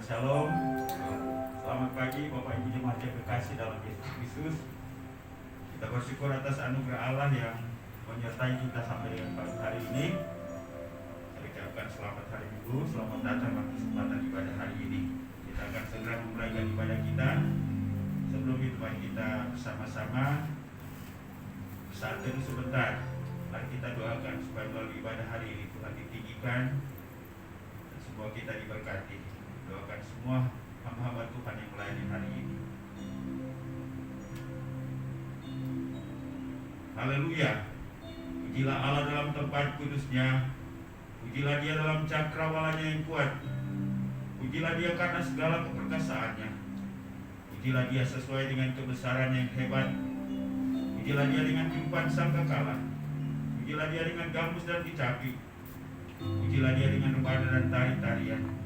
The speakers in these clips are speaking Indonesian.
Shalom. Selamat pagi Bapak Ibu jemaat yang kekasih dalam Yesus Kristus. Kita bersyukur atas anugerah Allah yang menyertai kita sampai dengan pagi hari ini. Saya ucapkan selamat hari Minggu, selamat datang pada kesempatan ibadah hari ini. Kita akan segera memulai ibadah kita. Sebelum itu mari kita bersama-sama saat teduh sebentar. Mari kita doakan supaya melalui ibadah hari ini Tuhan ditinggikan dan semua kita diberkati. Doakan semua hamba-hamba Tuhan yang melayani hari ini. Haleluya. Pujilah Allah dalam tempat kudusnya. Pujilah Dia dalam cakrawalanya yang kuat. Pujilah Dia karena segala keperkasaannya. Pujilah Dia sesuai dengan kebesaran yang hebat. Pujilah Dia dengan tiupan sangkakala. Pujilah Dia dengan gambus dan kecapi. Pujilah Dia dengan rebana dan tari-tarian.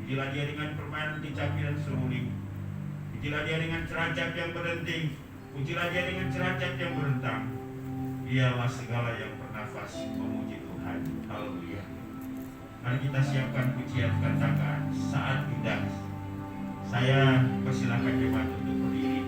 Pujilah Dia dengan permainan kecapi dan seruling. Pujilah Dia dengan ceracap yang berdenting. Pujilah Dia dengan ceracap yang berentang. Biarlah segala yang bernafas memuji Tuhan. Haleluya. Mari kita siapkan pujian, katakan saat indah. Saya persilakan jemaat untuk berdiri.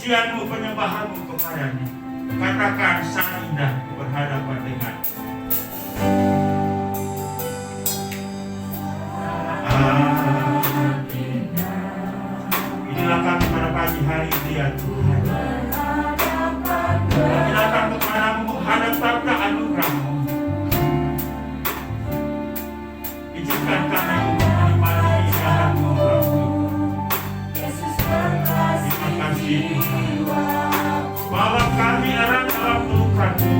Pujianmu, penyembahanmu kepadanya. Katakan sangat indah berhadapan dengan inilah kami pada pagi hari ini ya Tuhan. karena Engkau menemani dalam anugerah-Mu. Terima kasih Tuhan. Bawa kami erat dalam pelukan-Mu.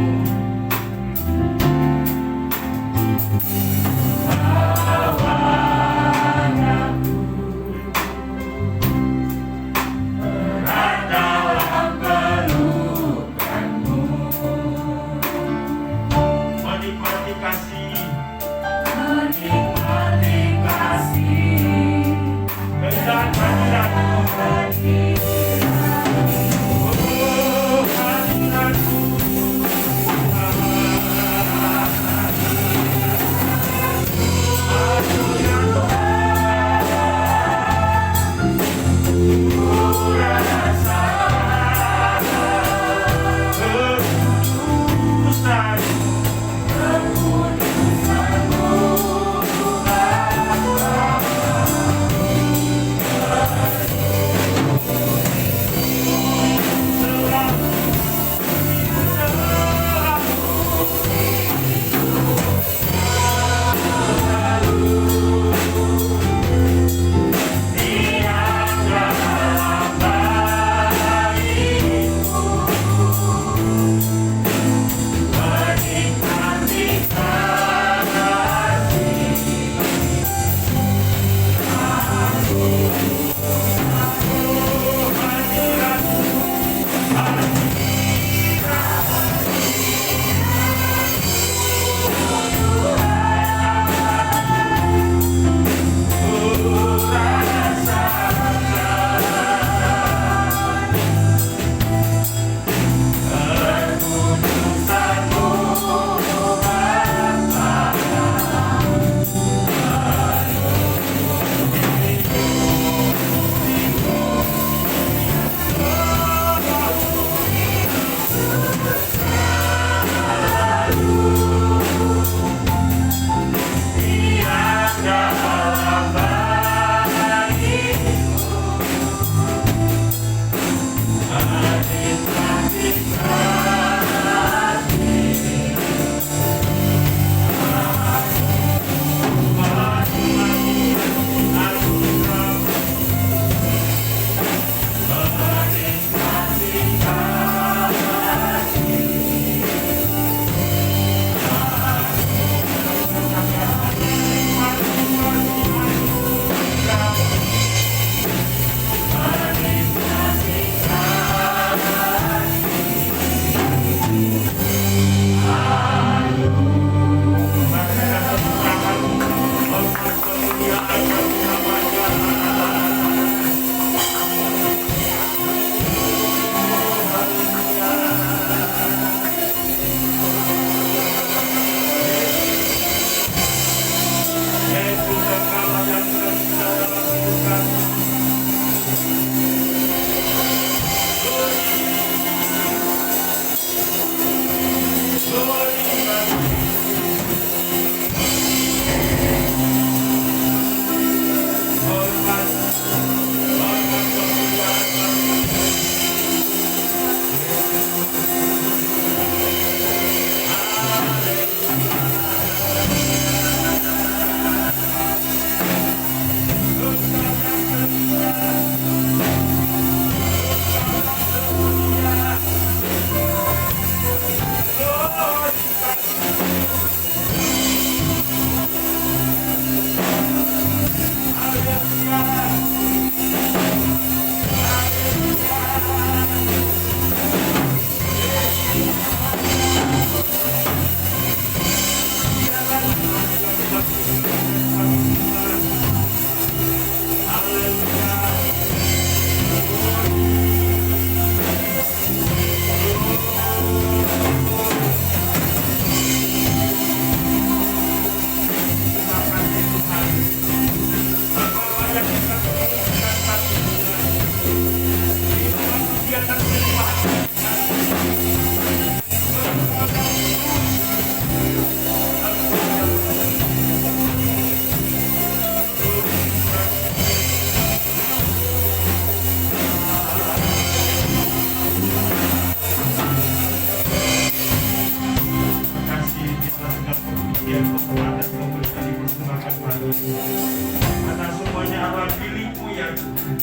Tuhan. Karena semuanya adalah milik-Mu ya Tuhan.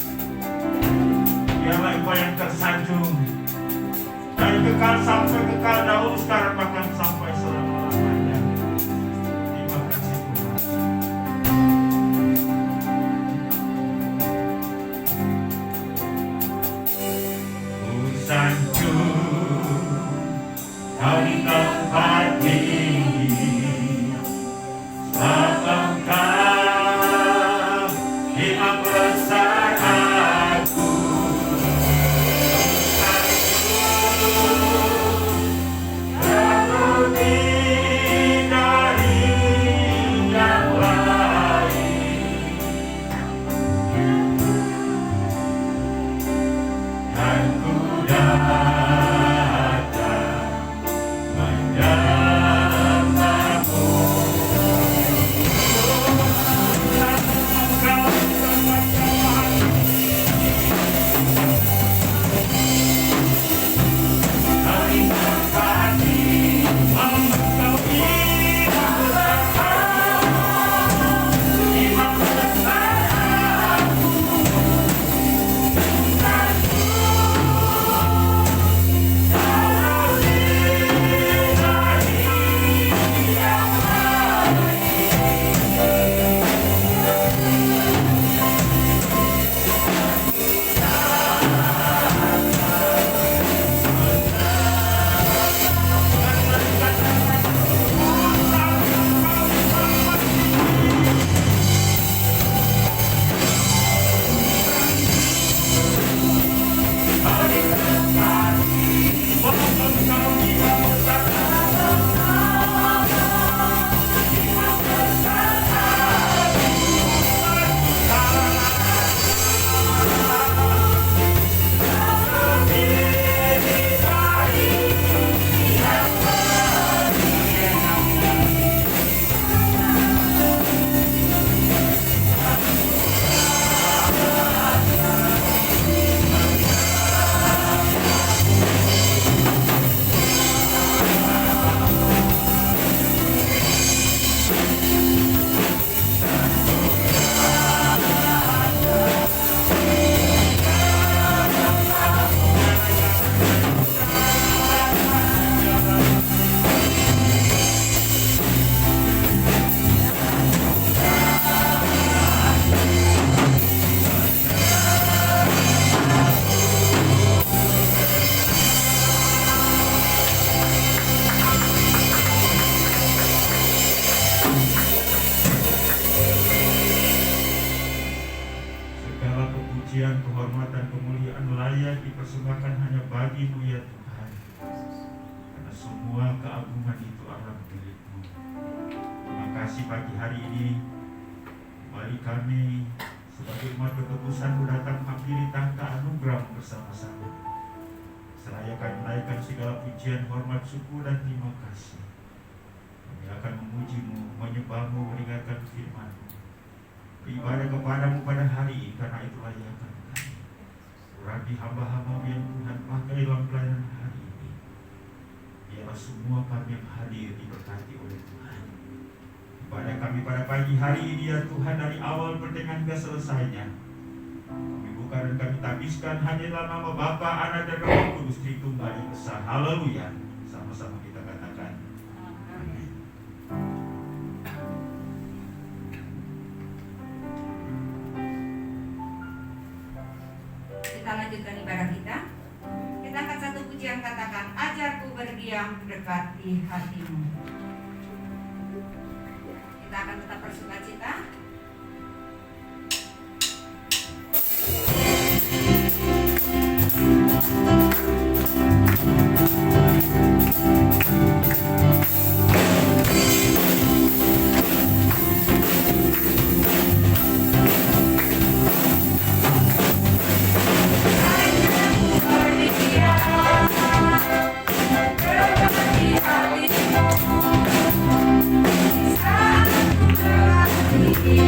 Biarlah Engkau yang tersanjung dari kekal sampai kekal, dahulu sekarang bahkan sampai selama-lamanya. Terima kasih Tuhan. Ku sanjung dari tempat tinggi, sebab Engkau Imam besar aku. Lebih dari yang lain, dan ku datang menyembahmu. Dari tempat ini, Engkau Imam besar, Imam besar aku. Segala kepujian, kehormatan, kemuliaan layak dipersembahkan hanya bagi-Mu ya Tuhan. Karena semua keagungan itu adalah milik-Mu. Terima kasih pagi hari ini kembali kami sebagai umat bertebusan datang hampiri tahta anugerah bersama-sama. Seraya kami menaikkan segala pujian, hormat, syukur dan terima kasih. Kami akan memuji-Mu, menyembah-Mu, mendengarkan firman-Mu, beribadah kepadamu pada hari ini, karena itulah yang akan kami. Urapi hamba-hamba yang Tuhan pakai dalam pelayanan hari ini. Biarlah semua kami yang hadir diberkati oleh Tuhan. Ibadah kami pada pagi hari ini ya Tuhan, dari awal pertengahan hingga selesainya, kami buka dan kami tabiskan hanyalah nama Bapa, Anak dan Roh Kudus, Tritunggal yang Esa. Haleluya. Sama-sama kita katakan amin. Kita lanjutkan ibadah kita. Kita angkat satu pujian, katakan, ajarku berdiam dekat di hatimu. Kita akan tetap bersukacita. Di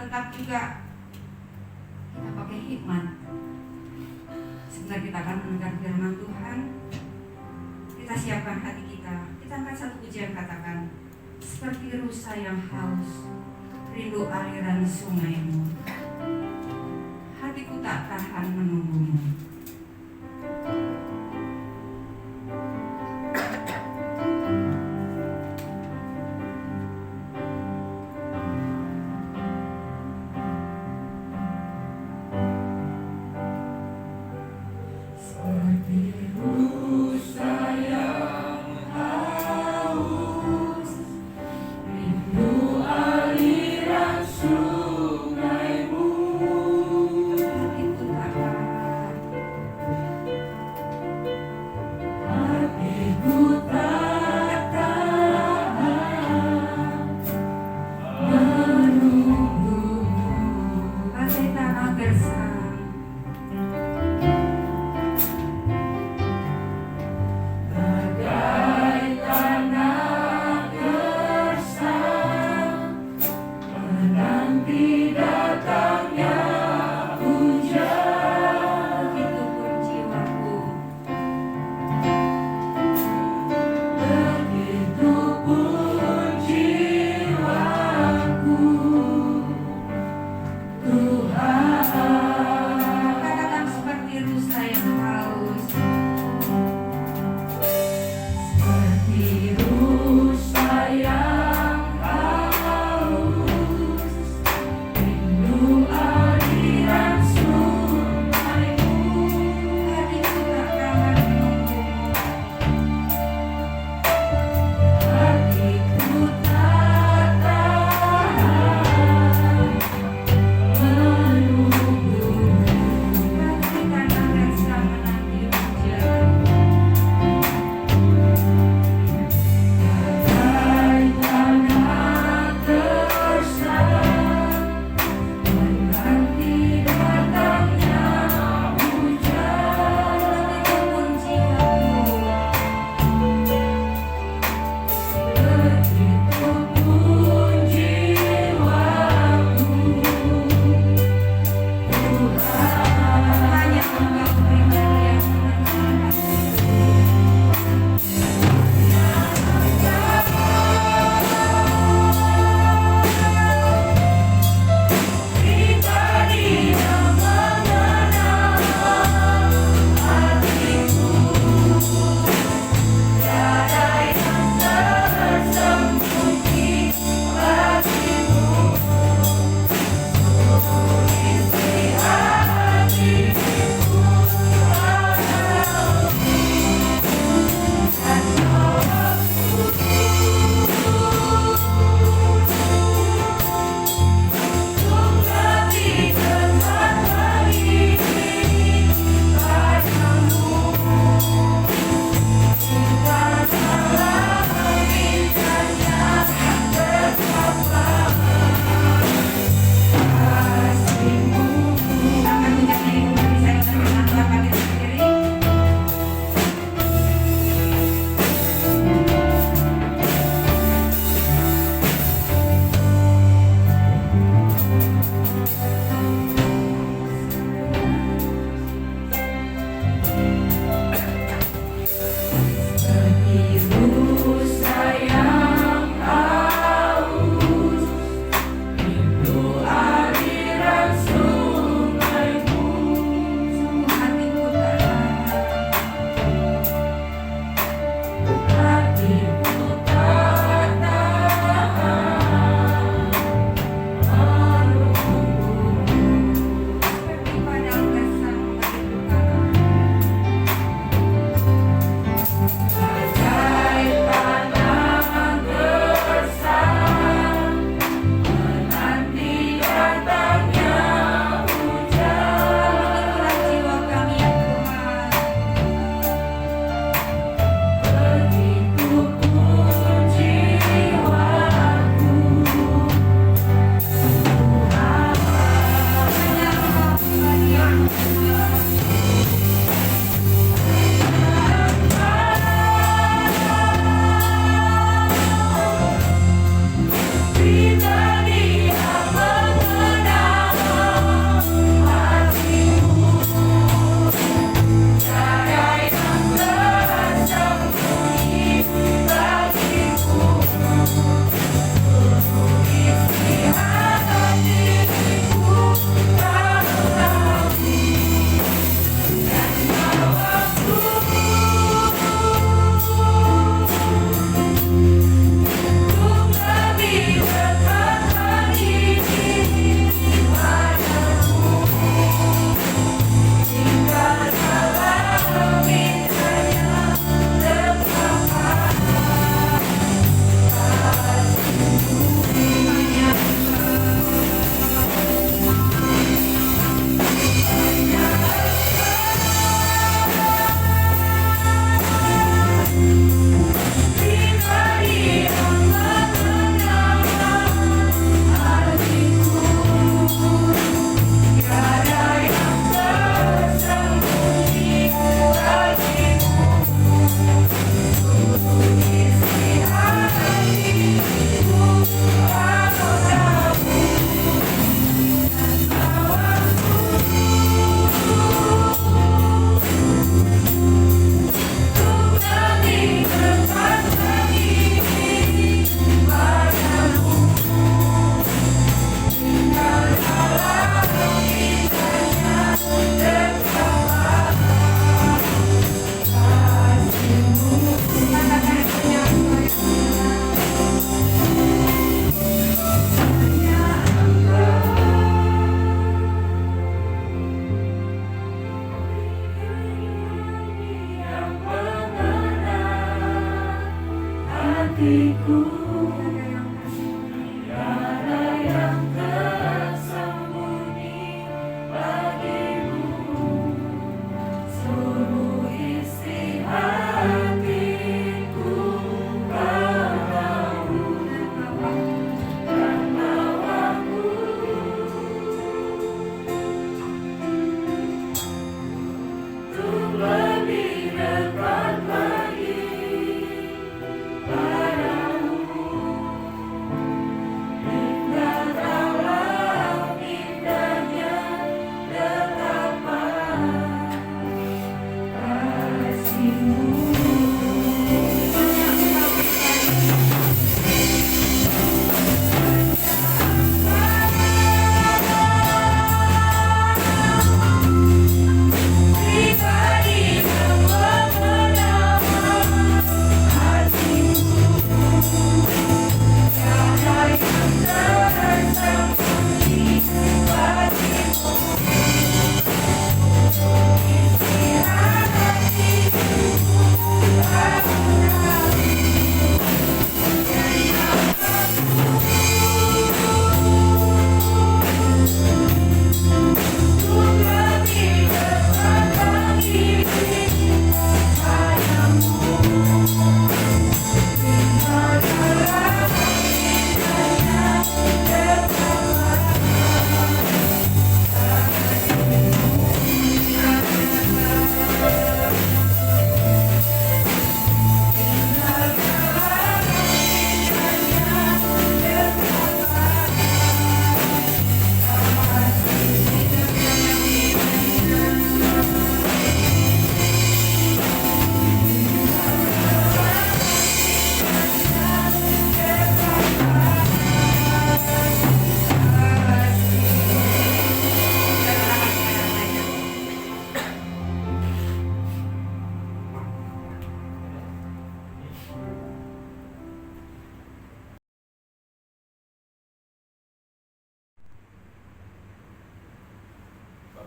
Tetap juga kita pakai hikmat Sebentar kita akan mendengar firman Tuhan. Kita siapkan hati kita. Kita angkat satu pujian, katakan, seperti rusa yang haus, rindu aliran sungaimu. Hatiku tak tahan menunggumu. Hatiku tak tahan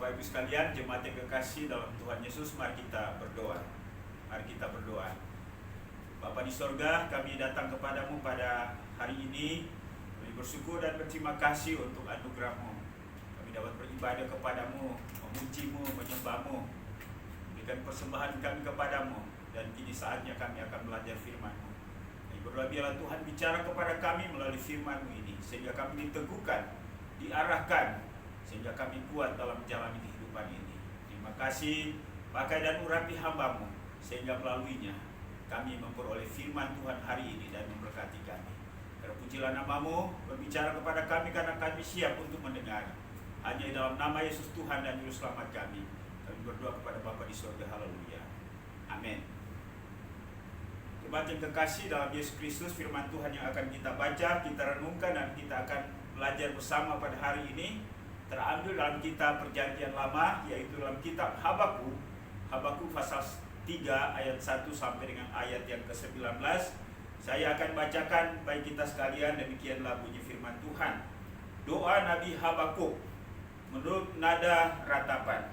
Bapak Ibu sekalian, jemaat yang kekasih dalam Tuhan Yesus, mari kita berdoa. Mari kita berdoa. Bapa di sorga, kami datang kepadamu pada hari ini. Kami bersyukur dan berterima kasih untuk anugerah-Mu. Kami dapat beribadah kepadamu, memuji-Mu, menyembah-Mu, berikan persembahan kami kepadamu. Dan kini saatnya kami akan belajar firman-Mu. Kami berdoa biarlah Tuhan bicara kepada kami melalui firman-Mu ini, sehingga kami diteguhkan, diarahkan, sehingga kami kuat dalam menjalani kehidupan ini. Terima kasih, pakai dan urapi hamba-Mu, sehingga melaluinya kami memperoleh firman Tuhan hari ini dan memberkati kami. Terpujilah nama-Mu, berbicara kepada kami karena kami siap untuk mendengar. Hanya di dalam nama Yesus Tuhan dan Juru Selamat kami berdoa kepada Bapa di surga. Haleluya. Amin. Jemaat yang kekasih dalam Yesus Kristus, firman Tuhan yang akan kita baca, kita renungkan dan kita akan belajar bersama pada hari ini terambil dalam kitab Perjanjian Lama, yaitu dalam kitab Habakuk. Habakuk pasal 3 ayat 1 sampai dengan ayat yang ke-19. Saya akan bacakan bagi kita sekalian. Demikianlah bunyi firman Tuhan. Doa Nabi Habakuk menurut nada ratapan.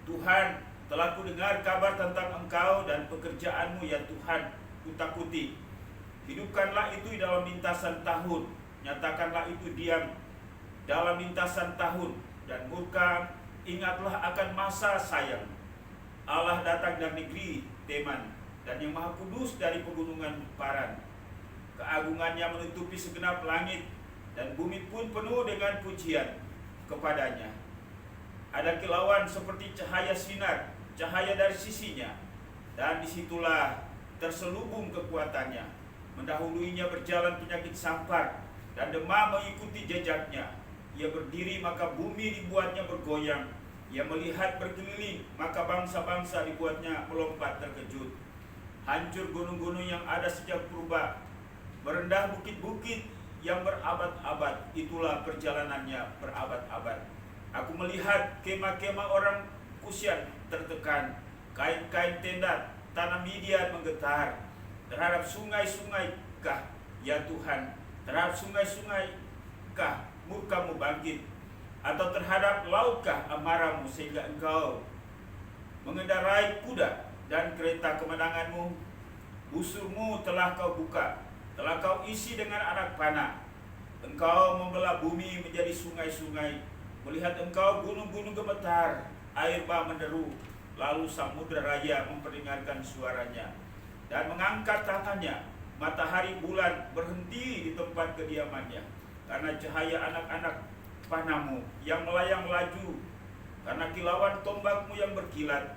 Tuhan, telah kudengar kabar tentang Engkau dan pekerjaanmu ya Tuhan, kutakuti. Hidupkanlah itu di dalam lintasan tahun, nyatakanlah itu diam dalam lintasan tahun, dan murka ingatlah akan masa sayang. Allah datang dari negeri Teman, dan yang maha kudus dari pegunungan Paran. Keagungannya menutupi segenap langit, dan bumi pun penuh dengan pujian kepadanya. Ada kilauan seperti cahaya sinar, cahaya dari sisinya, dan disitulah terselubung kekuatannya. Mendahuluinya berjalan penyakit sampar, dan demam mengikuti jejaknya. Ia berdiri maka bumi dibuatnya bergoyang. Ia melihat berkeliling maka bangsa-bangsa dibuatnya melompat terkejut. Hancur gunung-gunung yang ada sejak purba, merendah bukit-bukit yang berabad-abad. Itulah perjalanannya berabad-abad. Aku melihat kemah-kemah orang Kusian tertekan, kain-kain tenda tanah Midian menggetar. Terhadap sungai-sungai kah ya Tuhan, terhadap sungai-sungai kah murka-Mu bangkit, atau terhadap lautkah amarah-Mu sehingga Engkau mengendarai kuda dan kereta kemenangan-Mu? Busur-Mu telah Kau buka, telah kau isi dengan anak panah. Engkau membelah bumi menjadi sungai-sungai. Melihat engkau gunung-gunung gemetar, air bah menderu, lalu samudra raya memperingatkan suaranya. Dan mengangkat tangannya, matahari bulan berhenti di tempat kediamannya. Karena cahaya anak-anak panahmu yang melayang laju, karena kilauan tombakmu yang berkilat.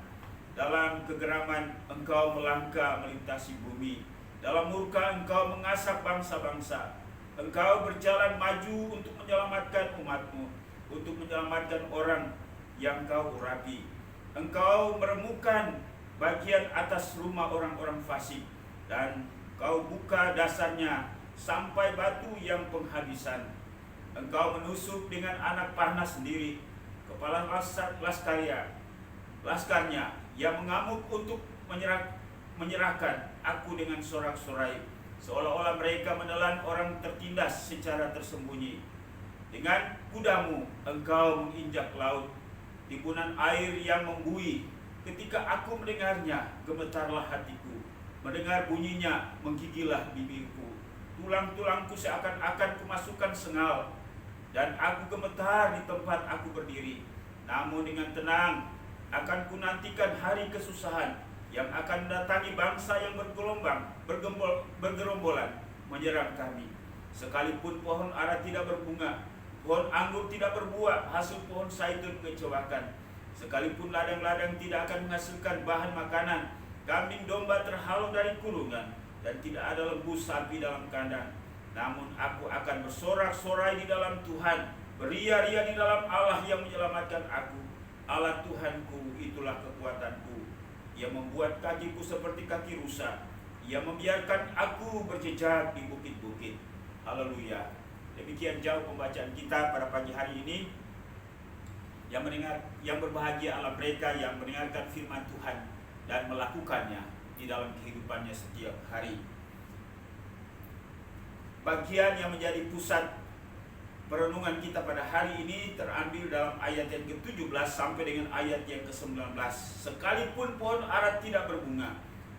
Dalam kegeraman engkau melangkah melintasi bumi. Dalam murka engkau mengasak bangsa-bangsa. Engkau berjalan maju untuk menyelamatkan umatmu, untuk menyelamatkan orang yang kau urapi. Engkau meremukkan bagian atas rumah orang-orang fasik, dan kau buka dasarnya sampai batu yang penghabisan. Engkau menusuk dengan anak panah sendiri kepala laskarnya yang mengamuk untuk menyerahkan aku dengan sorak-sorai, seolah-olah mereka menelan orang tertindas secara tersembunyi. Dengan kudamu engkau menginjak laut, timbunan air yang membuih. Ketika aku mendengarnya, gemetarlah hatiku. Mendengar bunyinya, menggigillah bibirku. Tulang-tulangku seakan-akan kumasukkan sengal, dan aku gemetar di tempat aku berdiri. Namun dengan tenang akan kunantikan hari kesusahan yang akan mendatangi bangsa yang bergerombolan menyerang kami. Sekalipun pohon ara tidak berbunga, pohon anggur tidak berbuah, hasil pohon zaitun mengecewakan. Sekalipun ladang-ladang tidak akan menghasilkan bahan makanan, kambing domba terhalau dari kurungan, dan tidak ada lembu sapi dalam kandang. Namun aku akan bersorak-sorai di dalam Tuhan, beria-ria di dalam Allah yang menyelamatkan aku. Allah Tuhanku, itulah kekuatanku. Ia membuat kakiku seperti kaki rusa. Ia membiarkan aku berjejak di bukit-bukit. Haleluya. Demikian jauh pembacaan kita pada pagi hari ini. Yang berbahagia adalah mereka yang mendengarkan firman Tuhan dan melakukannya di dalam kehidupannya setiap hari. Bagian yang menjadi pusat perenungan kita pada hari ini terambil dalam ayat yang ke-17 sampai dengan ayat yang ke-19. Sekalipun pohon ara tidak berbunga,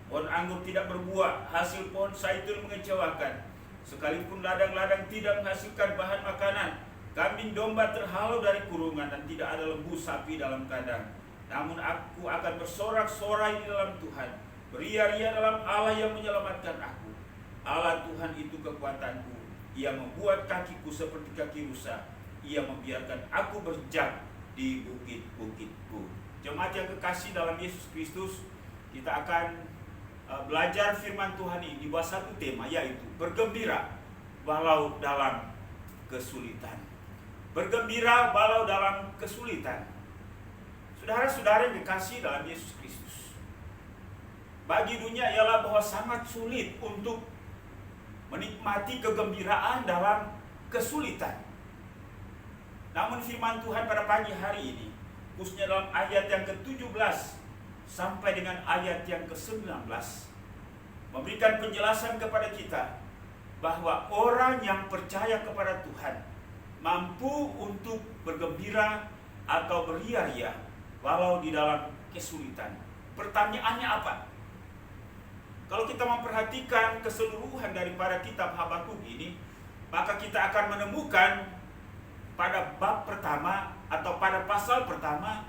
pohon anggur tidak berbuah, hasil pohon zaitun mengecewakan. Sekalipun ladang-ladang tidak menghasilkan bahan makanan, kambing domba terhalau dari kurungan, dan tidak ada lembu sapi dalam kandang. Namun aku akan bersorak-sorai di dalam Tuhan, beria-ria dalam Allah yang menyelamatkan aku. Allah Tuhan itu kekuatanku. Ia membuat kakiku seperti kaki rusa. Ia membiarkan aku berjejak di bukit-bukitku. Jemaat yang kekasih dalam Yesus Kristus, kita akan belajar firman Tuhan ini di bawah satu tema, yaitu bergembira walau dalam kesulitan. Bergembira walau dalam kesulitan. Saudara-saudara yang dikasih dalam Yesus Kristus, bagi dunia ialah bahwa sangat sulit untuk menikmati kegembiraan dalam kesulitan. Namun firman Tuhan pada pagi hari ini, khususnya dalam ayat yang ke-17 sampai dengan ayat yang ke-19, memberikan penjelasan kepada kita bahwa orang yang percaya kepada Tuhan mampu untuk bergembira atau beria-ria walau di dalam kesulitan. Pertanyaannya apa? Kalau kita memperhatikan keseluruhan daripada kitab Habakuk ini, maka kita akan menemukan pada bab pertama atau pada pasal pertama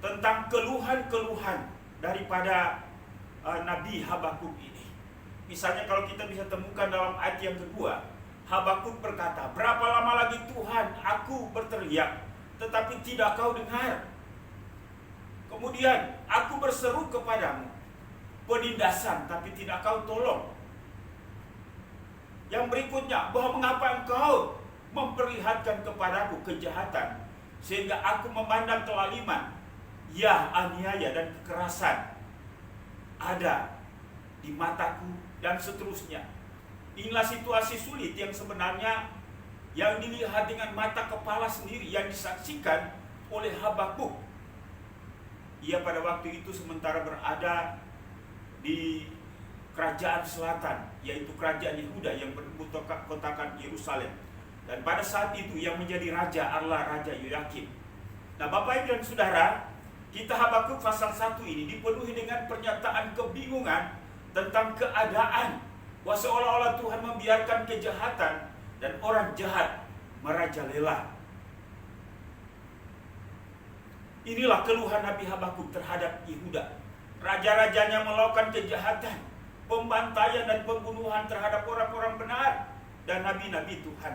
tentang keluhan-keluhan daripada Nabi Habakuk ini. Misalnya kalau kita bisa temukan dalam ayat yang kedua, Habakuk berkata, berapa lama lagi Tuhan aku berteriak, tetapi tidak kau dengar. Kemudian aku berseru kepadamu, penindasan, tapi tidak kau tolong. Yang berikutnya, bahwa mengapa engkau memperlihatkan kepadaku kejahatan, sehingga aku memandang kelaliman, ya aniaya dan kekerasan ada di mataku, dan seterusnya. Inilah situasi sulit yang sebenarnya yang dilihat dengan mata kepala sendiri, yang disaksikan oleh Habakuk. Ia pada waktu itu sementara berada di kerajaan selatan, yaitu kerajaan Yehuda yang berkotakan Yerusalem. Dan pada saat itu yang menjadi raja adalah Raja Yoyakim. Nah, Bapak Ibu dan Saudara, kita Habakuk pasal 1 ini dipenuhi dengan pernyataan kebingungan tentang keadaan Bahwa seolah-olah Tuhan membiarkan kejahatan dan orang jahat merajalela. Inilah keluhan Nabi Habakuk terhadap Yehuda. Raja-rajanya melakukan kejahatan, pembantaian dan pembunuhan terhadap orang-orang benar dan nabi-nabi Tuhan,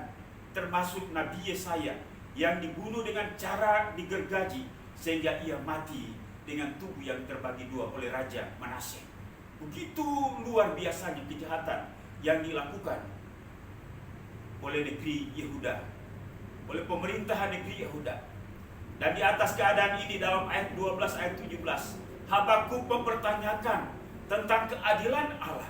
termasuk Nabi Yesaya yang dibunuh dengan cara digergaji sehingga ia mati dengan tubuh yang terbagi dua oleh Raja Manasye. Begitu luar biasanya kejahatan yang dilakukan oleh negeri Yehuda, oleh pemerintahan negeri Yehuda. Dan di atas keadaan ini dalam ayat 12 ayat 17, Habakuk mempertanyakan tentang keadilan Allah.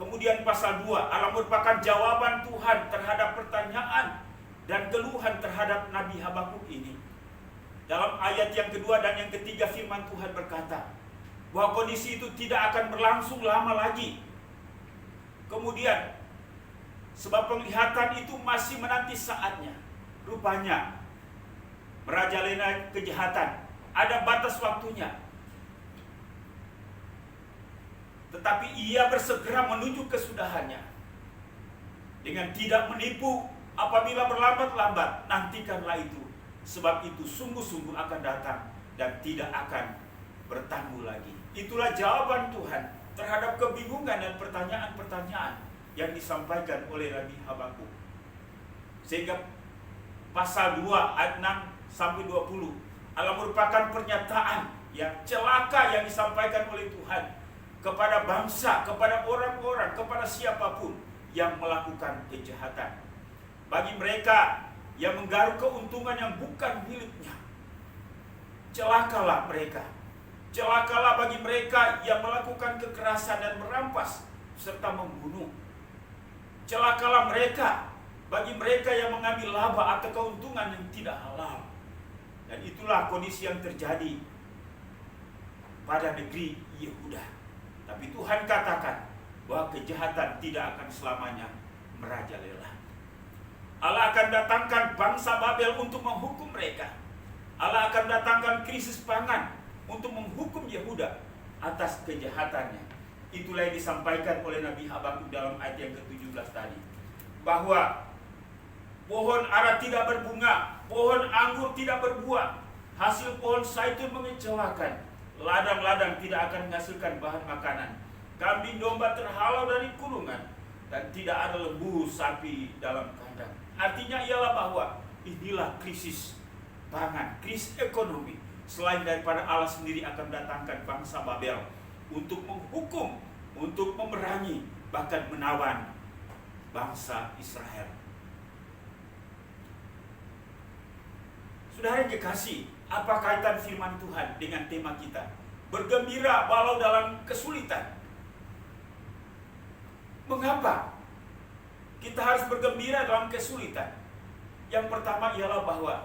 Kemudian pasal 2, Allah merupakan jawaban Tuhan terhadap pertanyaan dan keluhan terhadap Nabi Habakuk ini. Dalam ayat yang kedua dan yang ketiga firman Tuhan berkata bahwa kondisi itu tidak akan berlangsung lama lagi. Kemudian sebab penglihatan itu masih menanti saatnya. Rupanya merajalela kejahatan ada batas waktunya. Tetapi ia bersegera menuju kesudahannya dengan tidak menipu. Apabila berlambat-lambat, nantikanlah itu, sebab itu sungguh-sungguh akan datang dan tidak akan bertangguh lagi. Itulah jawaban Tuhan terhadap kebingungan dan pertanyaan-pertanyaan yang disampaikan oleh Nabi Habakuk. Sehingga pasal 2 ayat 6 sampai 20, Allah merupakan pernyataan yang celaka yang disampaikan oleh Tuhan kepada bangsa, kepada orang-orang, kepada siapapun yang melakukan kejahatan. Bagi mereka yang menggaruk keuntungan yang bukan miliknya, celakalah mereka. Celakalah bagi mereka yang melakukan kekerasan dan merampas serta membunuh. Celakalah mereka bagi mereka yang mengambil laba atau keuntungan yang tidak halal. Dan itulah kondisi yang terjadi pada negeri Yehuda. Tapi Tuhan katakan bahwa kejahatan tidak akan selamanya merajalela. Allah akan datangkan bangsa Babel untuk menghukum mereka. Allah akan datangkan krisis pangan untuk menghukum Yehuda atas kejahatannya. Itulah yang disampaikan oleh Nabi Habakuk dalam ayat yang ke-17 tadi. Bahwa pohon ara tidak berbunga, pohon anggur tidak berbuah, hasil pohon zaitun mengecewakan, ladang-ladang tidak akan menghasilkan bahan makanan, kambing domba terhalau dari kurungan, dan tidak ada lembu sapi dalam kandang. Artinya ialah bahwa inilah krisis pangan, krisis ekonomi. Selain daripada Allah sendiri akan datangkan bangsa Babel untuk menghukum, untuk memerangi, bahkan menawan bangsa Israel. Saudara yang kekasih, apa kaitan firman Tuhan dengan tema kita? Bergembira walau dalam kesulitan. Mengapa kita harus bergembira dalam kesulitan? Yang pertama ialah bahwa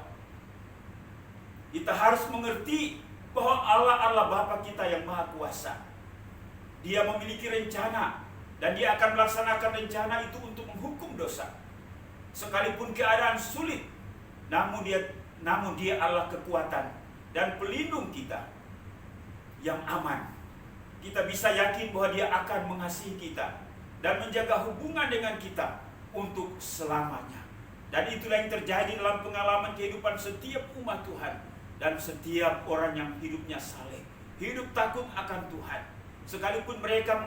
kita harus mengerti bahwa Allah adalah Bapa kita yang Maha Kuasa. Dia memiliki rencana dan Dia akan melaksanakan rencana itu untuk menghukum dosa. Sekalipun keadaan sulit, namun Dia adalah kekuatan dan pelindung kita yang aman. Kita bisa yakin bahwa Dia akan mengasihi kita dan menjaga hubungan dengan kita untuk selamanya. Dan itulah yang terjadi dalam pengalaman kehidupan setiap umat Tuhan dan setiap orang yang hidupnya saleh, hidup takut akan Tuhan. Sekalipun mereka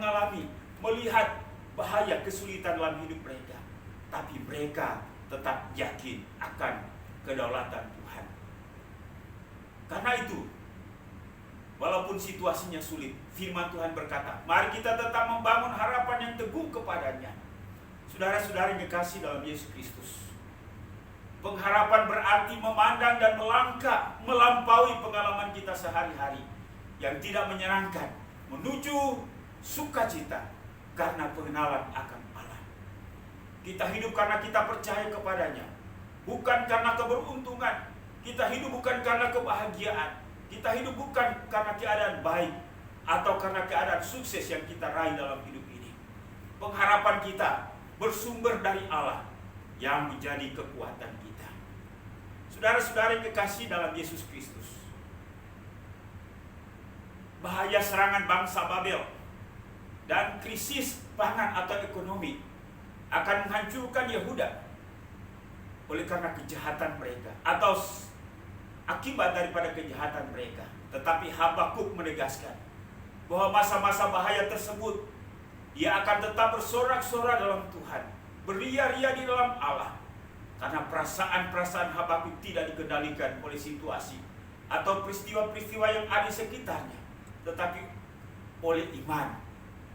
melihat bahaya kesulitan dalam hidup mereka, tapi mereka tetap yakin akan kedaulatan Tuhan. Karena itu, walaupun situasinya sulit, firman Tuhan berkata, mari kita tetap membangun harapan yang teguh kepadanya. Saudara-saudara yang dikasihi dalam Yesus Kristus, pengharapan berarti memandang dan melangkah melampaui pengalaman kita sehari-hari yang tidak menyenangkan, menuju sukacita karena pengenalan akan Allah. Kita hidup karena kita percaya kepadanya, bukan karena keberuntungan. Kita hidup bukan karena kebahagiaan. Kita hidup bukan karena keadaan baik atau karena keadaan sukses yang kita raih dalam hidup ini. Pengharapan kita bersumber dari Allah yang menjadi kekuatan kita. Saudara-saudara yang kekasih dalam Yesus Kristus, bahaya serangan bangsa Babel dan krisis pangan atau ekonomi akan menghancurkan Yehuda oleh karena kejahatan mereka atau akibat daripada kejahatan mereka. Tetapi Habakuk menegaskan bahwa masa-masa bahaya tersebut dia akan tetap bersorak-sorak dalam Tuhan, beria-ria di dalam Allah, karena perasaan-perasaan Habakuk tidak dikendalikan oleh situasi atau peristiwa-peristiwa yang ada di sekitarnya, tetapi oleh iman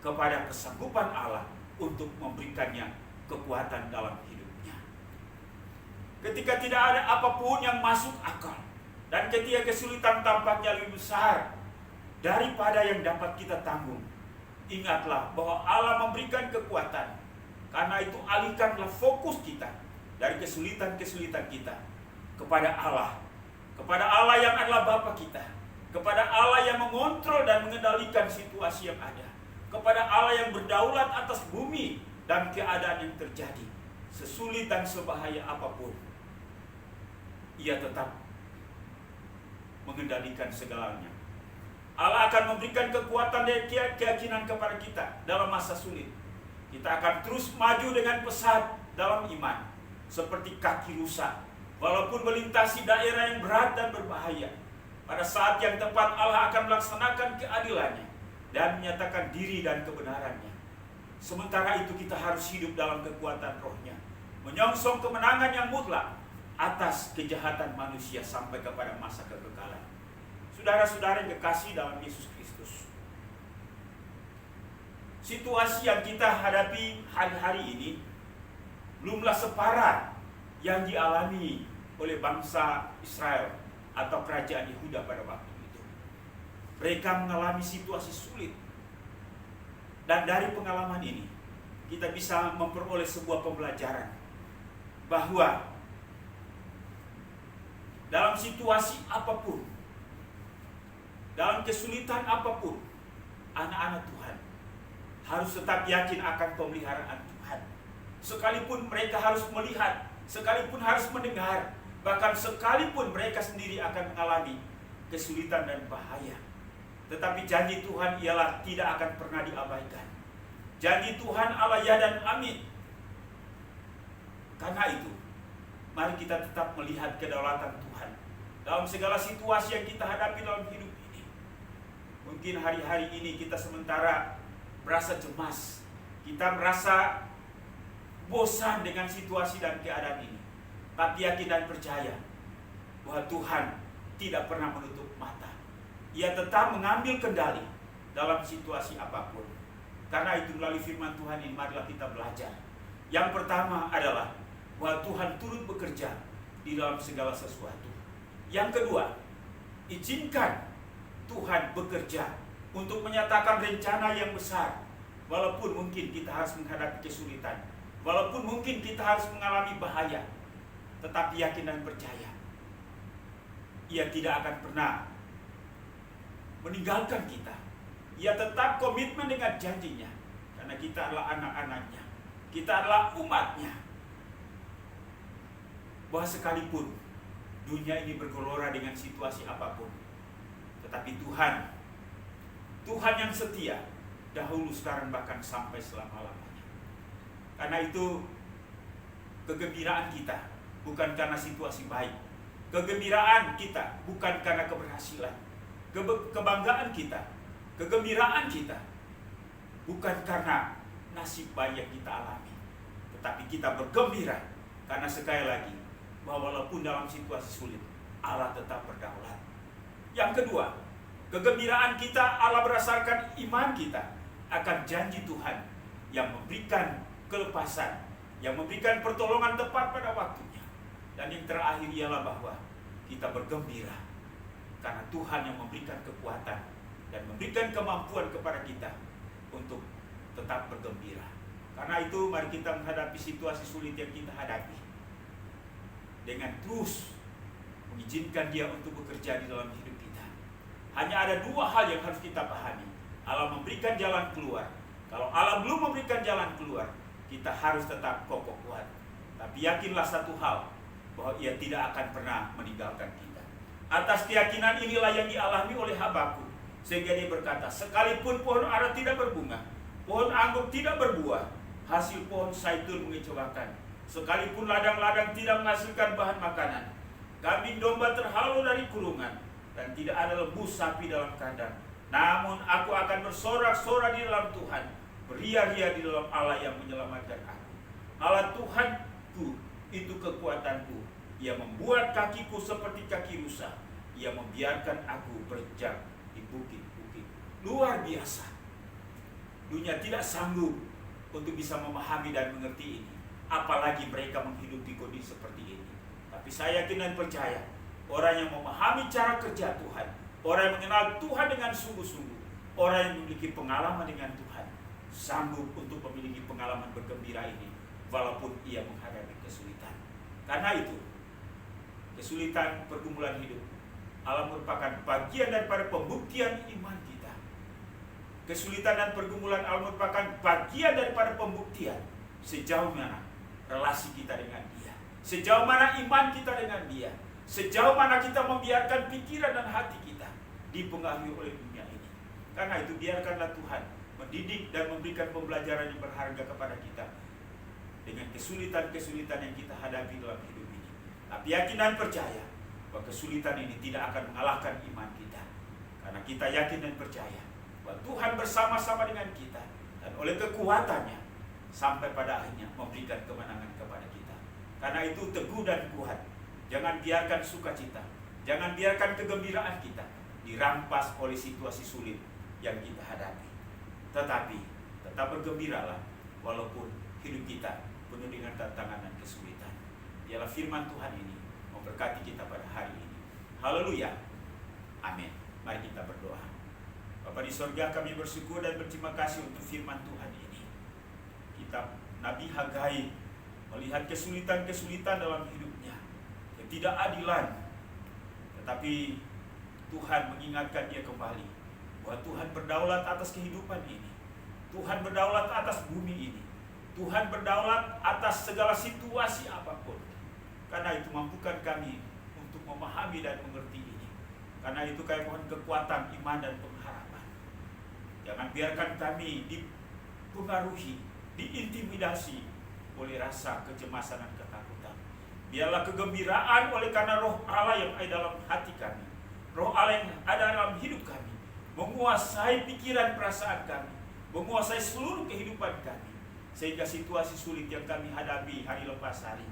kepada kesanggupan Allah untuk memberikannya kekuatan dalam hidupnya. Ketika tidak ada apapun yang masuk akal, dan ketika kesulitan tampaknya lebih besar daripada yang dapat kita tanggung, ingatlah bahwa Allah memberikan kekuatan. Karena itu alihkanlah fokus kita dari kesulitan-kesulitan kita kepada Allah. Kepada Allah yang adalah Bapa kita. Kepada Allah yang mengontrol dan mengendalikan situasi yang ada. Kepada Allah yang berdaulat atas bumi dan keadaan yang terjadi. Sesulit dan sebahaya apapun, Ia tetap mengendalikan segalanya. Allah akan memberikan kekuatan dan keyakinan kepada kita dalam masa sulit. Kita akan terus maju dengan pesat dalam iman, seperti kaki rusa, walaupun melintasi daerah yang berat dan berbahaya. Pada saat yang tepat Allah akan melaksanakan keadilannya dan menyatakan diri dan kebenarannya. Sementara itu kita harus hidup dalam kekuatan rohnya, menyongsong kemenangan yang mutlak atas kejahatan manusia sampai kepada masa kekekalan. Saudara-saudara yang kekasih dalam Yesus Kristus, situasi yang kita hadapi hari-hari ini belumlah separah yang dialami oleh bangsa Israel atau kerajaan Yehuda pada waktu itu. Mereka mengalami situasi sulit. Dan dari pengalaman ini kita bisa memperoleh sebuah pembelajaran bahwa dalam situasi apapun, dalam kesulitan apapun, anak-anak Tuhan harus tetap yakin akan pemeliharaan Tuhan. Sekalipun mereka harus melihat, sekalipun harus mendengar, bahkan sekalipun mereka sendiri akan mengalami kesulitan dan bahaya. Tetapi janji Tuhan ialah tidak akan pernah diabaikan. Janji Tuhan Allah ya dan amin. Karena itu, mari kita tetap melihat kedaulatan Tuhan dalam segala situasi yang kita hadapi dalam hidup ini. Mungkin hari-hari ini kita sementara merasa cemas, kita merasa bosan dengan situasi dan keadaan ini. Tapi yakin dan percaya bahwa Tuhan tidak pernah menutup mata. Ia tetap mengambil kendali dalam situasi apapun. Karena itu melalui firman Tuhan ini marilah kita belajar. Yang pertama adalah bahwa Tuhan turut bekerja di dalam segala sesuatu. Yang kedua, izinkan Tuhan bekerja untuk menyatakan rencana yang besar. Walaupun mungkin kita harus menghadapi kesulitan, walaupun mungkin kita harus mengalami bahaya, tetapi yakin dan percaya Ia tidak akan pernah meninggalkan kita. Ia tetap komitmen dengan janjinya, karena kita adalah anak-anaknya, kita adalah umatnya. Bahwa sekalipun dunia ini bergelora dengan situasi apapun, tetapi Tuhan yang setia, dahulu, sekarang, bahkan sampai selama-lamanya. Karena itu kegembiraan kita bukan karena situasi baik, kegembiraan kita bukan karena keberhasilan, kebanggaan kita, kegembiraan kita bukan karena nasib baik yang kita alami, tetapi kita bergembira karena sekali lagi bahwa walaupun dalam situasi sulit, Allah tetap berdaulat. Yang kedua, kegembiraan kita Allah berdasarkan iman kita akan janji Tuhan yang memberikan kelepasan, yang memberikan pertolongan tepat pada waktunya. Dan yang terakhir ialah bahwa kita bergembira karena Tuhan yang memberikan kekuatan dan memberikan kemampuan kepada kita untuk tetap bergembira. Karena itu mari kita menghadapi situasi sulit yang kita hadapi dengan terus mengizinkan Dia untuk bekerja di dalam hidup kita. Hanya ada dua hal yang harus kita pahami. Allah memberikan jalan keluar. Kalau Allah belum memberikan jalan keluar, kita harus tetap kokoh kuat. Tapi yakinlah satu hal, bahwa Ia tidak akan pernah meninggalkan kita. Atas keyakinan inilah yang dialami oleh Habakuk. Sehingga dia berkata, sekalipun pohon ara tidak berbunga, pohon anggur tidak berbuah, hasil pohon zaitun mengecewakan, sekalipun ladang-ladang tidak menghasilkan bahan makanan, kambing domba terhalau dari kurungan, dan tidak ada lembu sapi dalam kandang, namun aku akan bersorak-sorak di dalam Tuhan, beria-ria di dalam Allah yang menyelamatkan aku. Allah Tuhanku itu kekuatanku. Ia membuat kakiku seperti kaki rusa. Ia membiarkan aku berjam di bukit-bukit. Luar biasa. Dunia tidak sanggup untuk bisa memahami dan mengerti ini, apalagi mereka menghidupi kondisi seperti ini. Tapi saya yakin dan percaya, orang yang memahami cara kerja Tuhan, orang yang mengenal Tuhan dengan sungguh-sungguh, orang yang memiliki pengalaman dengan Tuhan, sanggup untuk memiliki pengalaman bergembira ini, walaupun ia menghadapi kesulitan. Karena itu, kesulitan pergumulan hidup Allah merupakan bagian daripada pembuktian iman kita. Kesulitan dan pergumulan Allah merupakan bagian daripada pembuktian sejauh mana relasi kita dengan Dia, sejauh mana iman kita dengan Dia, sejauh mana kita membiarkan pikiran dan hati kita dipengaruhi oleh dunia ini. Karena itu biarkanlah Tuhan mendidik dan memberikan pembelajaran yang berharga kepada kita dengan kesulitan-kesulitan yang kita hadapi dalam hidup ini. Tapi yakin dan percaya bahwa kesulitan ini tidak akan mengalahkan iman kita. Karena kita yakin dan percaya bahwa Tuhan bersama-sama dengan kita, dan oleh kekuatannya sampai pada akhirnya memberikan kemenangan kepada kita. Karena itu teguh dan kuat. Jangan biarkan sukacita, jangan biarkan kegembiraan kita dirampas oleh situasi sulit yang kita hadapi. Tetapi tetap bergembiralah walaupun hidup kita penuh dengan tantangan dan kesulitan. Biarlah firman Tuhan ini memberkati kita pada hari ini. Haleluya. Amin. Mari kita berdoa. Bapa di sorga, kami bersyukur dan berterima kasih untuk firman Tuhan ini. Kitab Nabi Hagai melihat kesulitan-kesulitan dalam hidupnya, ketidakadilan. Tetapi Tuhan mengingatkan dia kembali bahwa Tuhan berdaulat atas kehidupan ini. Tuhan berdaulat atas bumi ini. Tuhan berdaulat atas segala situasi apapun. Karena itu mampukan kami untuk memahami dan mengerti ini. Karena itu kami mohon kekuatan iman dan pengharapan. Jangan biarkan kami dipengaruhi, diintimidasi oleh rasa kecemasan dan ketakutan. Biarlah kegembiraan oleh karena roh Allah yang ada dalam hati kami, roh Allah yang ada dalam hidup kami, menguasai pikiran perasaan kami, menguasai seluruh kehidupan kami, sehingga situasi sulit yang kami hadapi hari lepas hari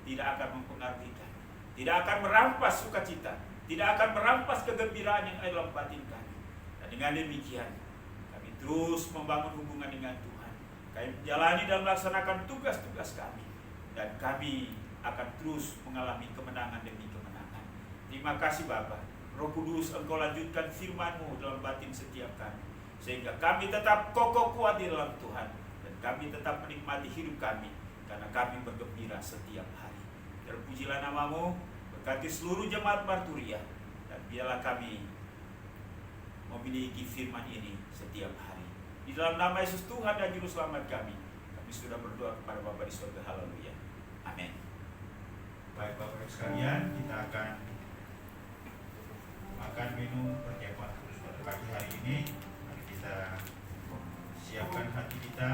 tidak akan mempengaruhi kami, tidak akan merampas sukacita, tidak akan merampas kegembiraan yang ada dalam batin kami. Dan dengan demikian kami terus membangun hubungan dengan Tuhan, kami menjalani dan melaksanakan tugas-tugas kami, dan kami akan terus mengalami kemenangan demi kemenangan. Terima kasih Bapa. Roh Kudus, Engkau lanjutkan firman-Mu dalam batin setiap kami, sehingga kami tetap kokoh kuat di dalam Tuhan, dan kami tetap menikmati hidup kami, karena kami bergembira setiap hari. Terpujilah nama-Mu, berkati seluruh jemaat Marturia, dan biarlah kami memiliki firman ini setiap hari. Di dalam nama Yesus Tuhan dan Juru Selamat kami sudah berdoa kepada Bapa di surga. Haleluya. Amin. Baik Bapak Ibu sekalian, kita akan makan minum perjamuan kudus pada pagi hari ini. Mari kita siapkan hati kita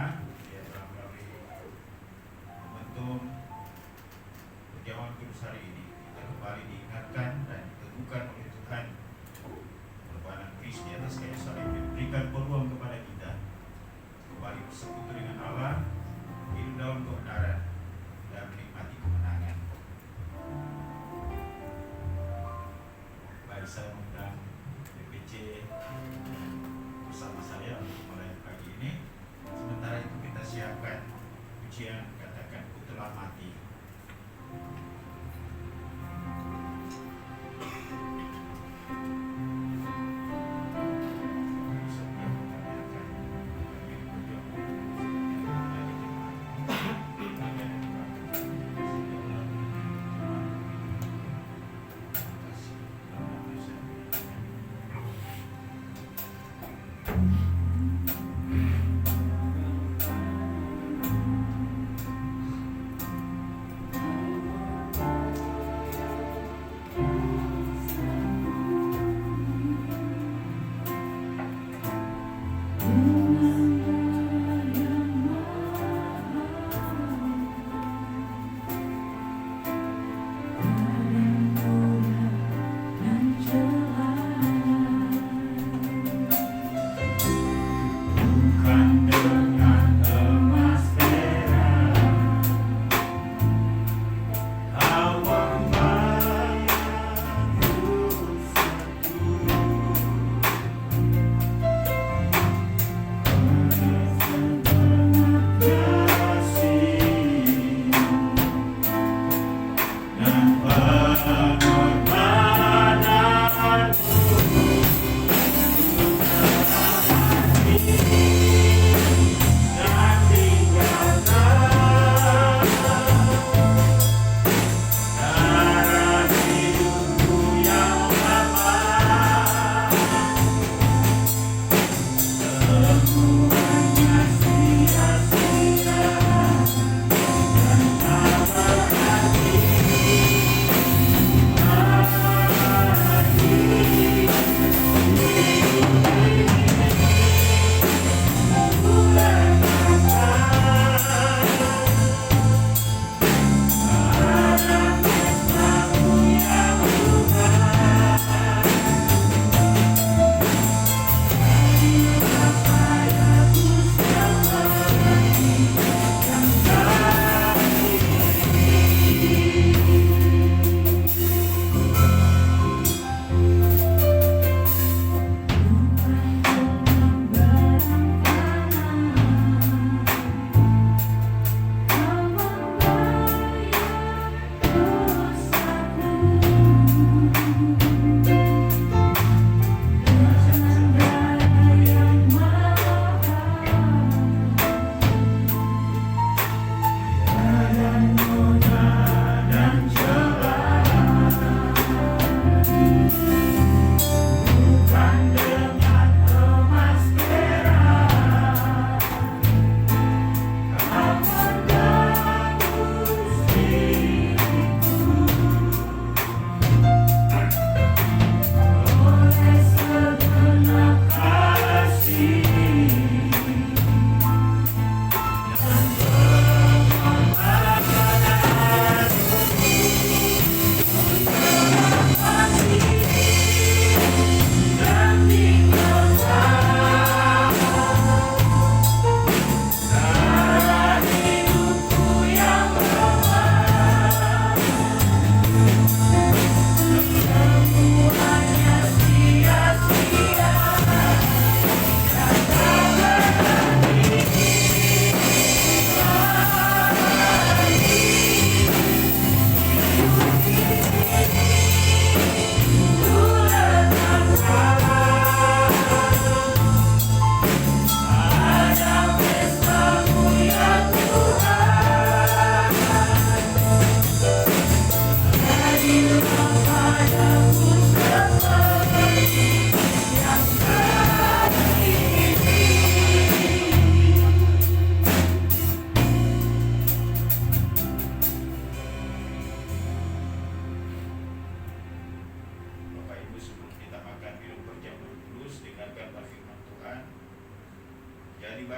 ya, melalui momentum perjamuan kudus hari ini. Kita kembali diingatkan dan diteguhkan oleh Tuhan perbanan Kristus di atas kayu salib, memberikan peluang kepada kita kembali bersekutu dengan Allah, hidup dalam kebenaran dan menikmati kemenangan. Baik, saya mengundang DPC bersama saya untuk melayani pagi ini. Sementara itu kita siapkan pujian katakan ku telah mati. Ku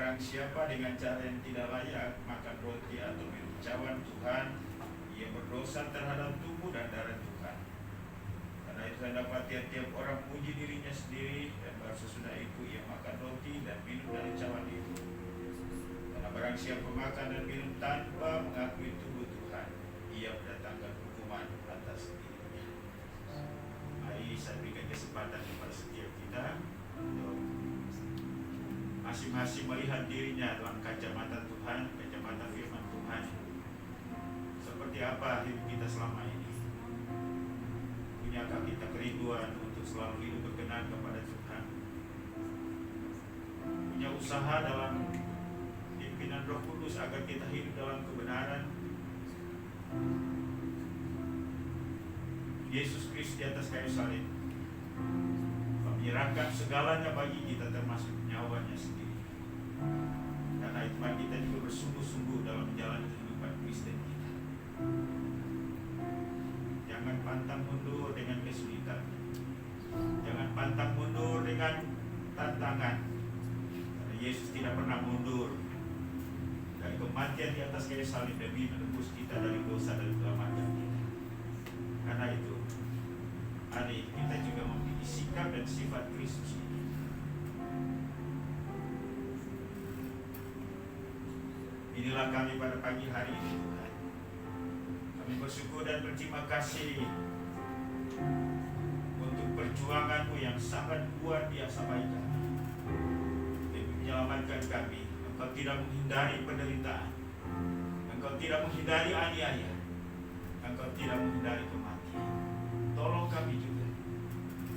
barang siapa dengan cara yang tidak layak makan roti atau minum cawan Tuhan, ia berdosa terhadap tubuh dan darah Tuhan. Karena itu hendak tiap-tiap orang puji dirinya sendiri, dan baru sesudah itu ia makan roti dan minum dari cawan itu. Karena barang siapa makan dan minum tanpa mengakui tubuh Tuhan, ia mendatangkan hukuman atas dirinya. Mari saya berikan kesempatan kepada setiap kita untuk masing-masing melihat dirinya dalam kacamata Tuhan, kacamata firman Tuhan. Seperti apa hidup kita selama ini? Punyakah kita kerinduan untuk selalu hidup berkenan kepada Tuhan? Punya usaha dalam pimpinan Roh Kudus agar kita hidup dalam kebenaran? Yesus Kristus di atas kayu salib menyerahkan segalanya bagi kita, termasuk nyawanya sendiri. Karena itu mari kita juga bersungguh-sungguh dalam menjalani kehidupan Kristen kita. Jangan pantang mundur dengan kesulitan. Jangan pantang mundur dengan tantangan. Karena Yesus tidak pernah mundur dari kematian di atas kayu salib demi menebus kita dari dosa dan kelemahan kita. Karena itu, mari kita juga memiliki sikap dan sifat Kristus ini. Inilah kami pada pagi hari ini, Tuhan. Kami bersyukur dan berterima kasih untuk perjuangan-Mu yang sangat luar biasa baik kami, demi menyelamatkan kami. Engkau tidak menghindari penderitaan, Engkau tidak menghindari aniaya, Engkau tidak menghindari kematian. Tolong kami juga,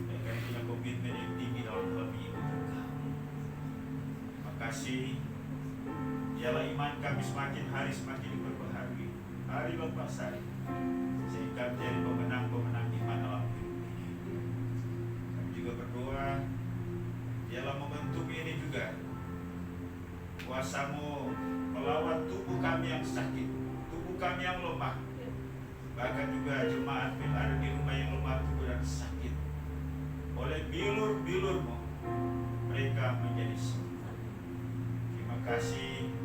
dan kami punya komitmen yang tinggi dalam hal ini untuk Engkau. Terima kasih. Biarlah iman kami semakin hari semakin diperbaharui, hari lepas hari, sehingga menjadi pemenang-pemenang iman dalam hidup ini. Kami juga berdoa, biarlah momentum ini juga kuasa-Mu melawan tubuh kami yang sakit, tubuh kami yang lemah. Bahkan juga jemaat yang ada di rumah yang lemah tubuh dan sakit, oleh bilur-bilur-Mu mereka menjadi sembuh. Terima kasih.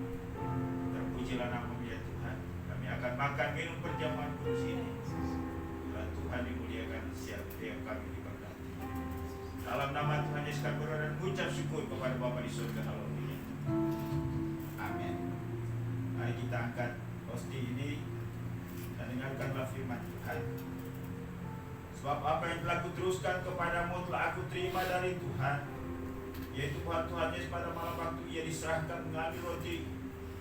Terpujilah nama-Mu ya Tuhan. Kami akan makan minum perjamuan kudus ini. Bila Tuhan dimuliakan, setiap kami diberkati. Dalam nama Tuhan Yesus kami berdoa dan ucap syukur kepada Bapa di surga. Haleluya. Amin. Mari kita angkat hosti ini dan dengarkanlah firman Tuhan. Sebab apa yang telah kuteruskan kepadamu telah aku terima dari Tuhan, yaitu Tuhan Yesus pada malam waktu ia diserahkan mengambil roti,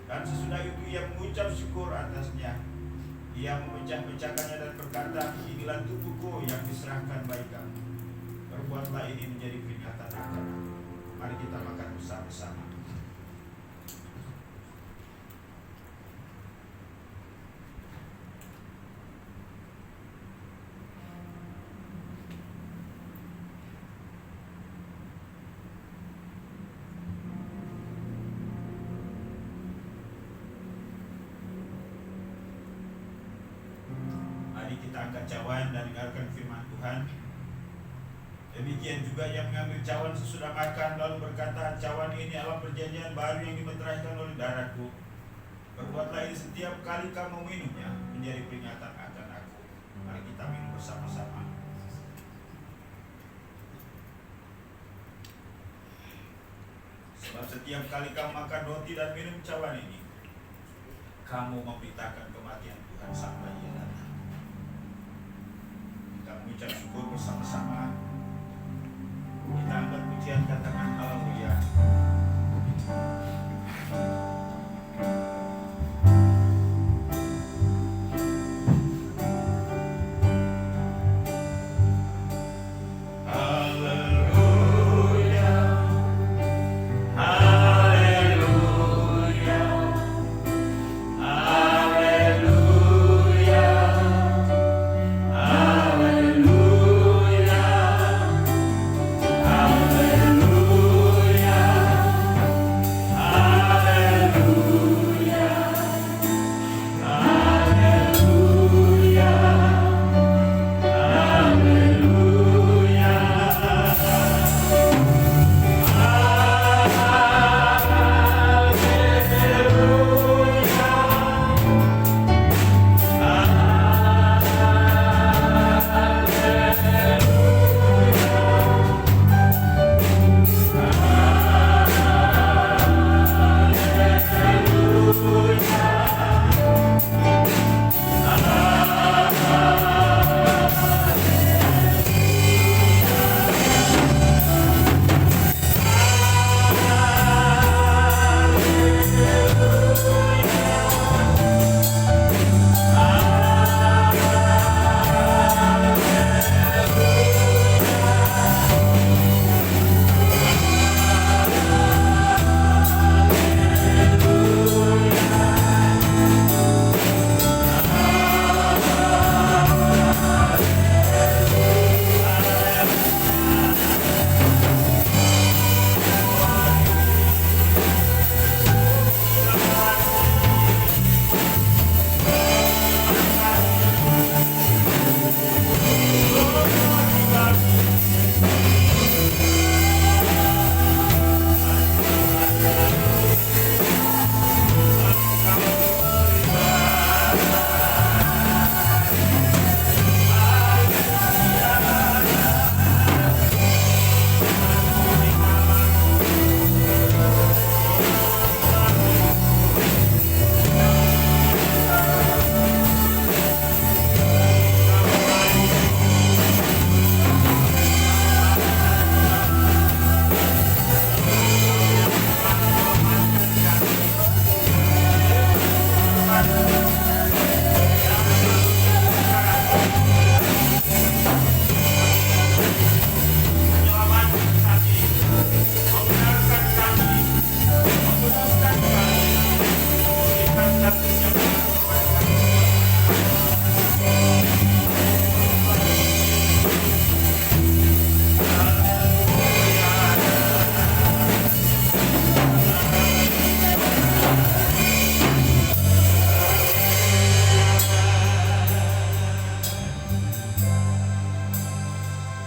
dan sesudah itu ia mengucap syukur atasnya. Ia memecah-mecahkannya dan berkata, inilah tubuhku yang diserahkan bagi kamu. Perbuatlah ini menjadi peringatan akan aku. Mari kita makan bersama-sama. Mari kita angkat cawan dan dengarkan firman Tuhan. Demikian juga yang mengambil cawan sesudah makan lalu berkata, cawan ini adalah perjanjian baru yang dimeteraikan oleh darahku. Berbuatlah ini setiap kali kamu minumnya menjadi peringatan akan aku. Mari kita minum bersama-sama. Sebab setiap kali kamu makan roti dan minum cawan ini, kamu memberitakan kematian Tuhan sampai ia datang. Kita mengucap syukur bersama-sama. Kita angkat pujian, katakan haleluya. Hallelujah.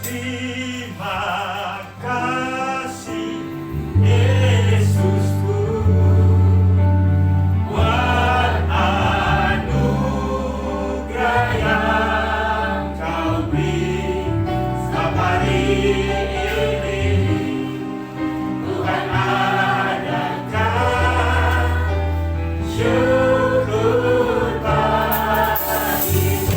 Terima kasih Yesusku buat anugerah yang Kau beri setiap hari ini. Tuhan adakan syukur bagimu.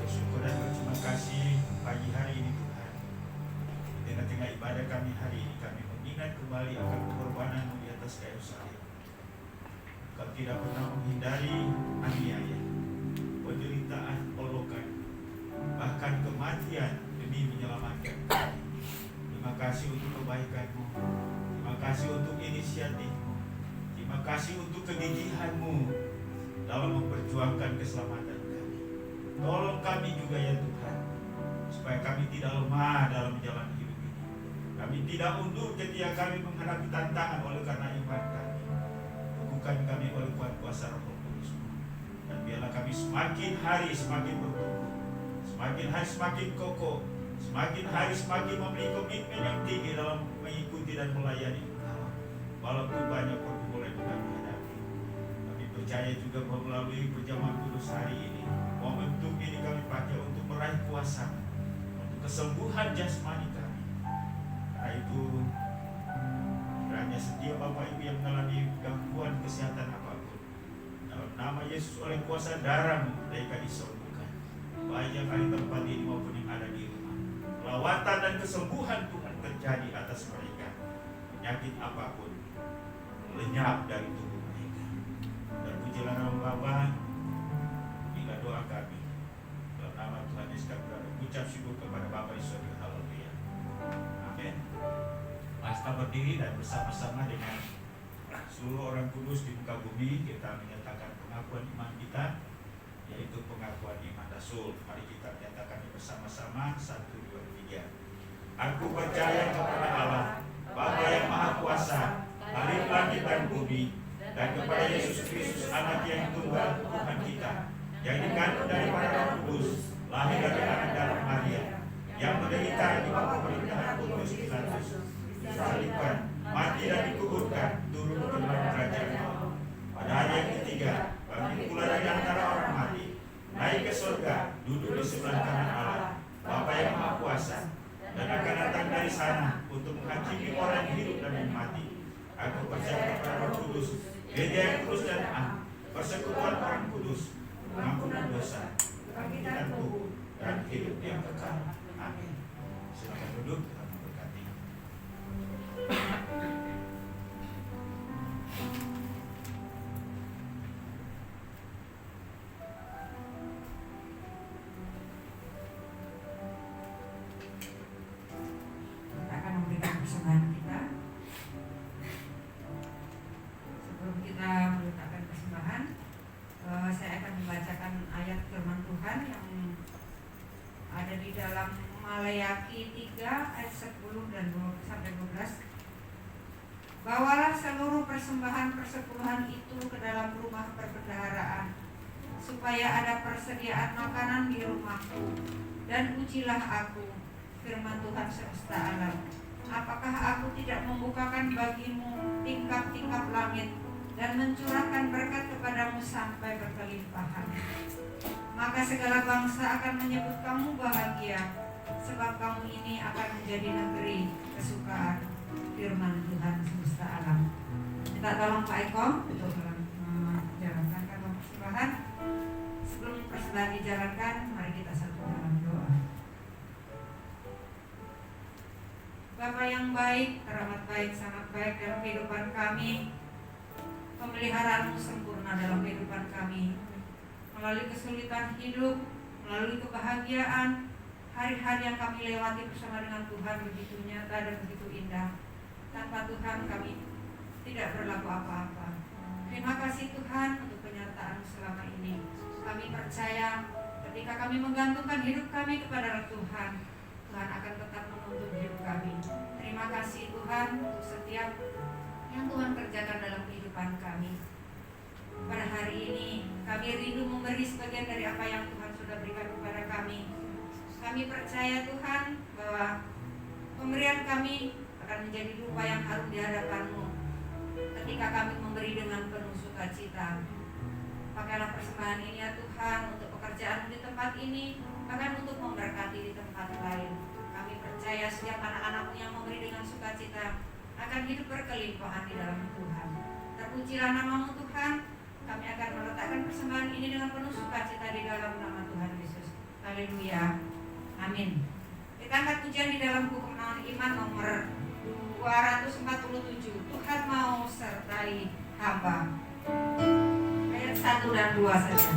Bersyukur dan berterima kasih pagi hari ini Tuhan. Di tengah-tengah ibadah kami hari ini, kami mengingat kembali akan pengorbanan-Mu di atas kayu salib. Kau tidak pernah menghindari aniaya, penderitaan, olokan, bahkan kematian demi menyelamatkan kami. Terima kasih untuk kebaikan-Mu. Terima kasih untuk inisiatif-Mu. Terima kasih untuk kegigihan-Mu dalam memperjuangkan keselamatan kami. Tolong kami juga ya Tuhan, supaya kami tidak lemah dalam menjalani hidup ini. Kami tidak undur ketika kami menghadapi tantangan oleh karena iman kami. Teguhkan kami oleh kuat kuasa Roh Kudus. Dan biarlah kami semakin hari semakin bertumbuh, semakin hari semakin kokoh, semakin hari semakin memiliki komitmen yang tinggi dalam mengikuti dan melayani Engkau. Walaupun banyak pergumulan yang kami hadapi, kami percaya juga bahwa melalui perjamuan kudus hari ini, momentum ini kami pakai untuk meraih kuasa, untuk kesembuhan jasmani kami. Karena itu, kiranya setiap Bapak Ibu yang mengalami gangguan kesehatan apapun, dalam nama Yesus oleh kuasa darah-Mu mereka disembuhkan. Baik yang ada di tempat ini maupun yang ada di rumah, lawatan dan kesembuhan Tuhan terjadi atas mereka. Penyakit apapun lenyap dari tubuh mereka. Dan pujilah nama Bapa, bila doa kami dalam nama Tuhan Yesus kami ucap syukur kepada Bapa di surga. Haleluya. Amin. Mari kita berdiri dan bersama-sama dengan seluruh orang kudus di muka bumi kita menyatakan pengakuan iman kita, yaitu pengakuan iman Rasul. Mari kita menyatakannya bersama-sama. 1, 2, 3. Aku percaya kepada Allah, Bapa yang Maha Kuasa, Khalik langit dan bumi, dan kepada Yesus Kristus, Anak yang tunggal Tuhan kita, yang dikandung daripada Roh Kudus, lahir dari anak darah Maria, yang menderita di bawah pemerintahan Pontius Pilatus, disalibkan, mati dan dikuburkan, turun ke dalam kerajaan Allah. Pada hari yang ketiga, bangkit pula dari antara orang mati, naik ke surga, duduk di sebelah kanan Allah, Bapa yang Maha Kuasa, dan akan datang dari sana untuk menghakimi orang yang hidup dan yang mati. Aku percaya kepada Roh Kudus, Gereja yang kudus dan am, persekutuan orang kudus, pengampunan dosa, kebangkitan tubuh, dan hidup yang kekal. Amin. Silakan duduk, Tuhan memberkati. Kita akan memberikan persembahan kita. Sebelum kita meletakkan persembahan, saya akan membacakan ayat firman Tuhan yang ada di dalam Maleakhi 3 ayat 10 dan 12. Bawalah seluruh persembahan persepuluhan itu ke dalam rumah perbendaharaan, supaya ada persediaan makanan di rumahku. Dan ujilah aku, firman Tuhan semesta alam, apakah aku tidak membukakan bagimu tingkap-tingkap langit dan mencurahkan berkat kepadamu sampai berkelimpahan. Maka segala bangsa akan menyebut kamu bahagia, sebab kamu ini akan menjadi negeri kesukaan, firman Tuhan semesta alam. Kita tolong Pak Eko untuk menjalankan persembahan. dijalankan, mari kita satu dalam doa. Bapa yang baik, teramat baik, sangat baik dalam kehidupan kami, pemeliharaanmu sempurna dalam kehidupan kami. Melalui kesulitan hidup, melalui kebahagiaan, hari-hari yang kami lewati bersama dengan Tuhan begitu nyata dan begitu indah. Tanpa Tuhan kami tidak berlaku apa-apa. Terima kasih Tuhan untuk penyertaan selama ini. Kami percaya ketika kami menggantungkan hidup kami kepada Tuhan, Tuhan akan tetap menuntun hidup kami. Terima kasih Tuhan untuk setiap yang Tuhan kerjakan dalam kehidupan kami. Pada hari ini kami rindu memberi sebagian dari apa yang Tuhan sudah berikan kepada kami. Kami percaya Tuhan bahwa pemberian kami akan menjadi rupa yang harum di hadapan-Mu ketika kami memberi dengan penuh sukacita. Pakailah persembahan ini ya Tuhan untuk pekerjaan di tempat ini, bahkan untuk memberkati di tempat lain. Kami percaya setiap anak-anak-Mu yang memberi dengan sukacita akan hidup berkelimpahan di dalam Tuhan. Terpujilah nama-Mu Tuhan. Kami akan meletakkan persembahan ini dengan penuh sukacita di dalam nama Tuhan Yesus. Haleluya. Amin. Kita angkat pujian di dalam buku Kemenangan Iman nomor 247. Tuhan mau sertai hamba. Ayat 1 dan 2 saja.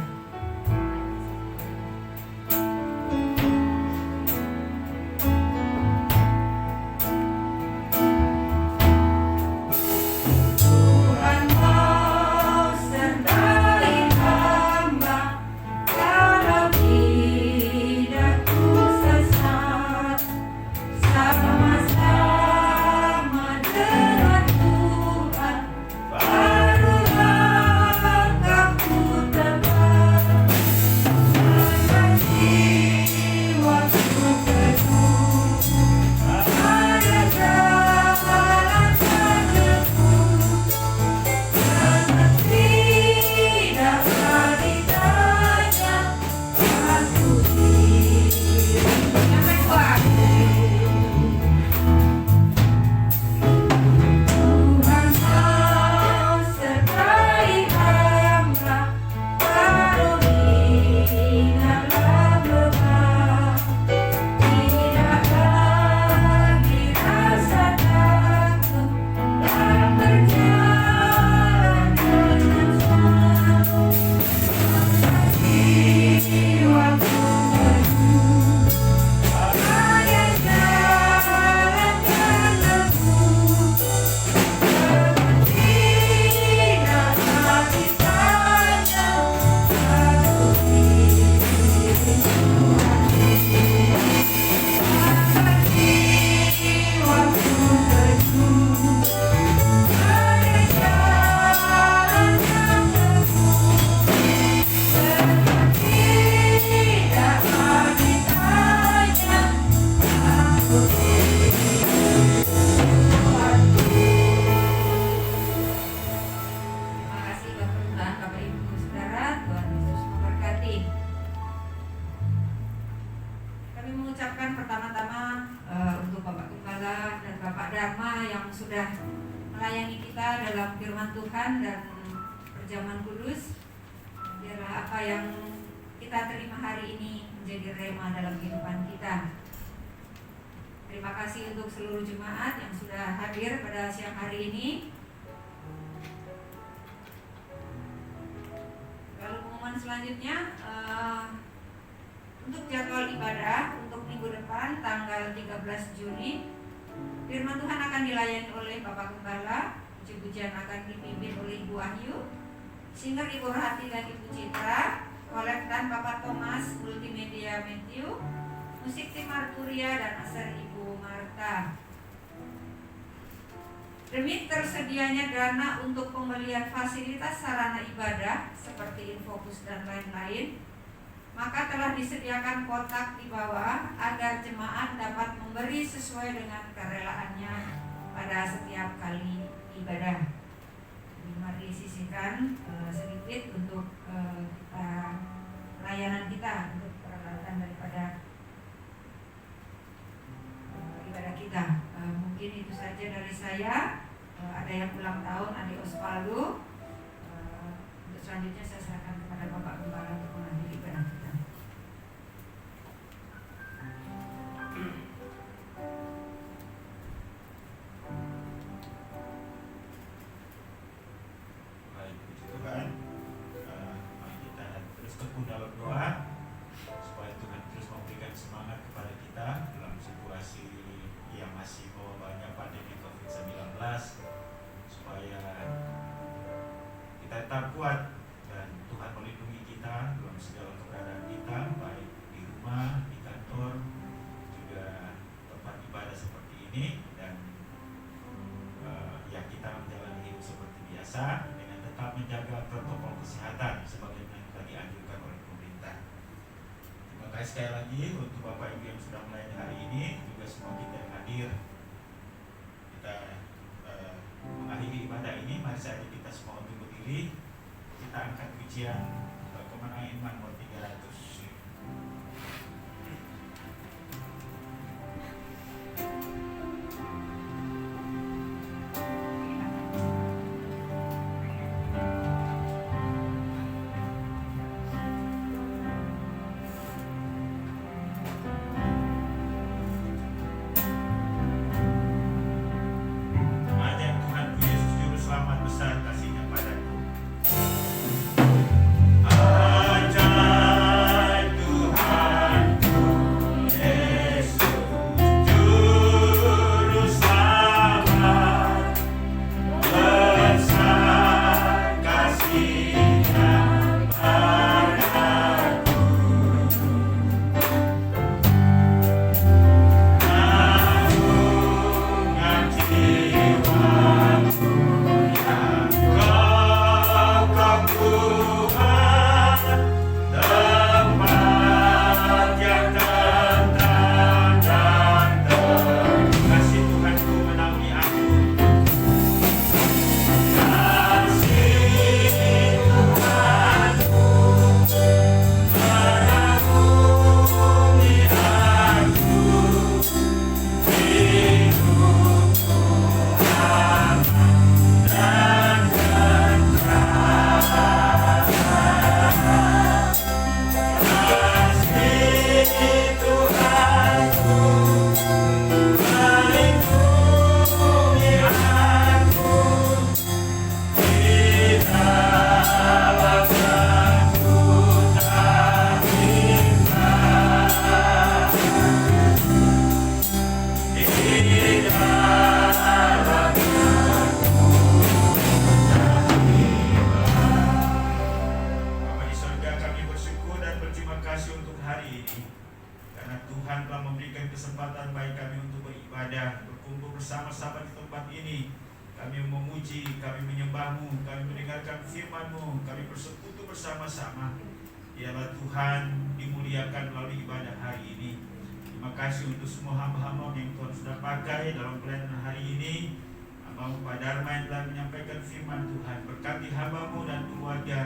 Selanjutnya untuk jadwal ibadah untuk minggu depan tanggal 13 Juli, firman Tuhan akan dilayani oleh Bapak Gembala, puji-pujian akan dipimpin oleh Ibu Wahyu, singer Ibu Hati dan Ibu Citra, kolektan Bapak Thomas, multimedia Matthew, musik tim Arturia dan aser Ibu Marta. Demi tersedianya dana untuk pembelian fasilitas sarana ibadah seperti infobus dan lain-lain, maka telah disediakan kotak di bawah agar jemaat dapat memberi sesuai dengan kerelaannya pada setiap kali ibadah. Mari sisihkan sedikit untuk layanan kita, untuk peralatan daripada ibadah kita. Mungkin itu saja dari saya. Ada yang ulang tahun, Adik Osvaldo. Untuk selanjutnya saya serahkan kepada Bapak Gembala untuk menghadiri ibadah kita. kita dalam segala keberadaan kita, baik di rumah, di kantor, juga tempat ibadah seperti ini, dan ya kita menjalani hidup seperti biasa dengan tetap menjaga protokol kesehatan sebagaimana yang telah dianjurkan oleh pemerintah. Terima kasih sekali lagi untuk Bapak Ibu yang sudah melayani hari ini, juga semua kita yang hadir. Kita mengakhiri ibadah ini, mari saja kita semua untuk berdiri. Kita angkat pujian Kemenangan Iman nomor 300. Ajar Tuhanku Yesus Juru Selamat besar kasih-Nya padaku. Kesempatan baik kami untuk beribadah, berkumpul bersama-sama di tempat ini. Kami memuji, kami menyembah-Mu, kami mendengarkan firman-Mu, kami bersekutu bersama-sama. Biarlah Tuhan dimuliakan melalui ibadah hari ini. Terima kasih untuk semua hamba-hamba yang Tuhan sudah pakai dalam pelayanan hari ini. Hamba-Mu Pak Dharma yang telah menyampaikan firman Tuhan. Berkati hamba-Mu dan keluarga,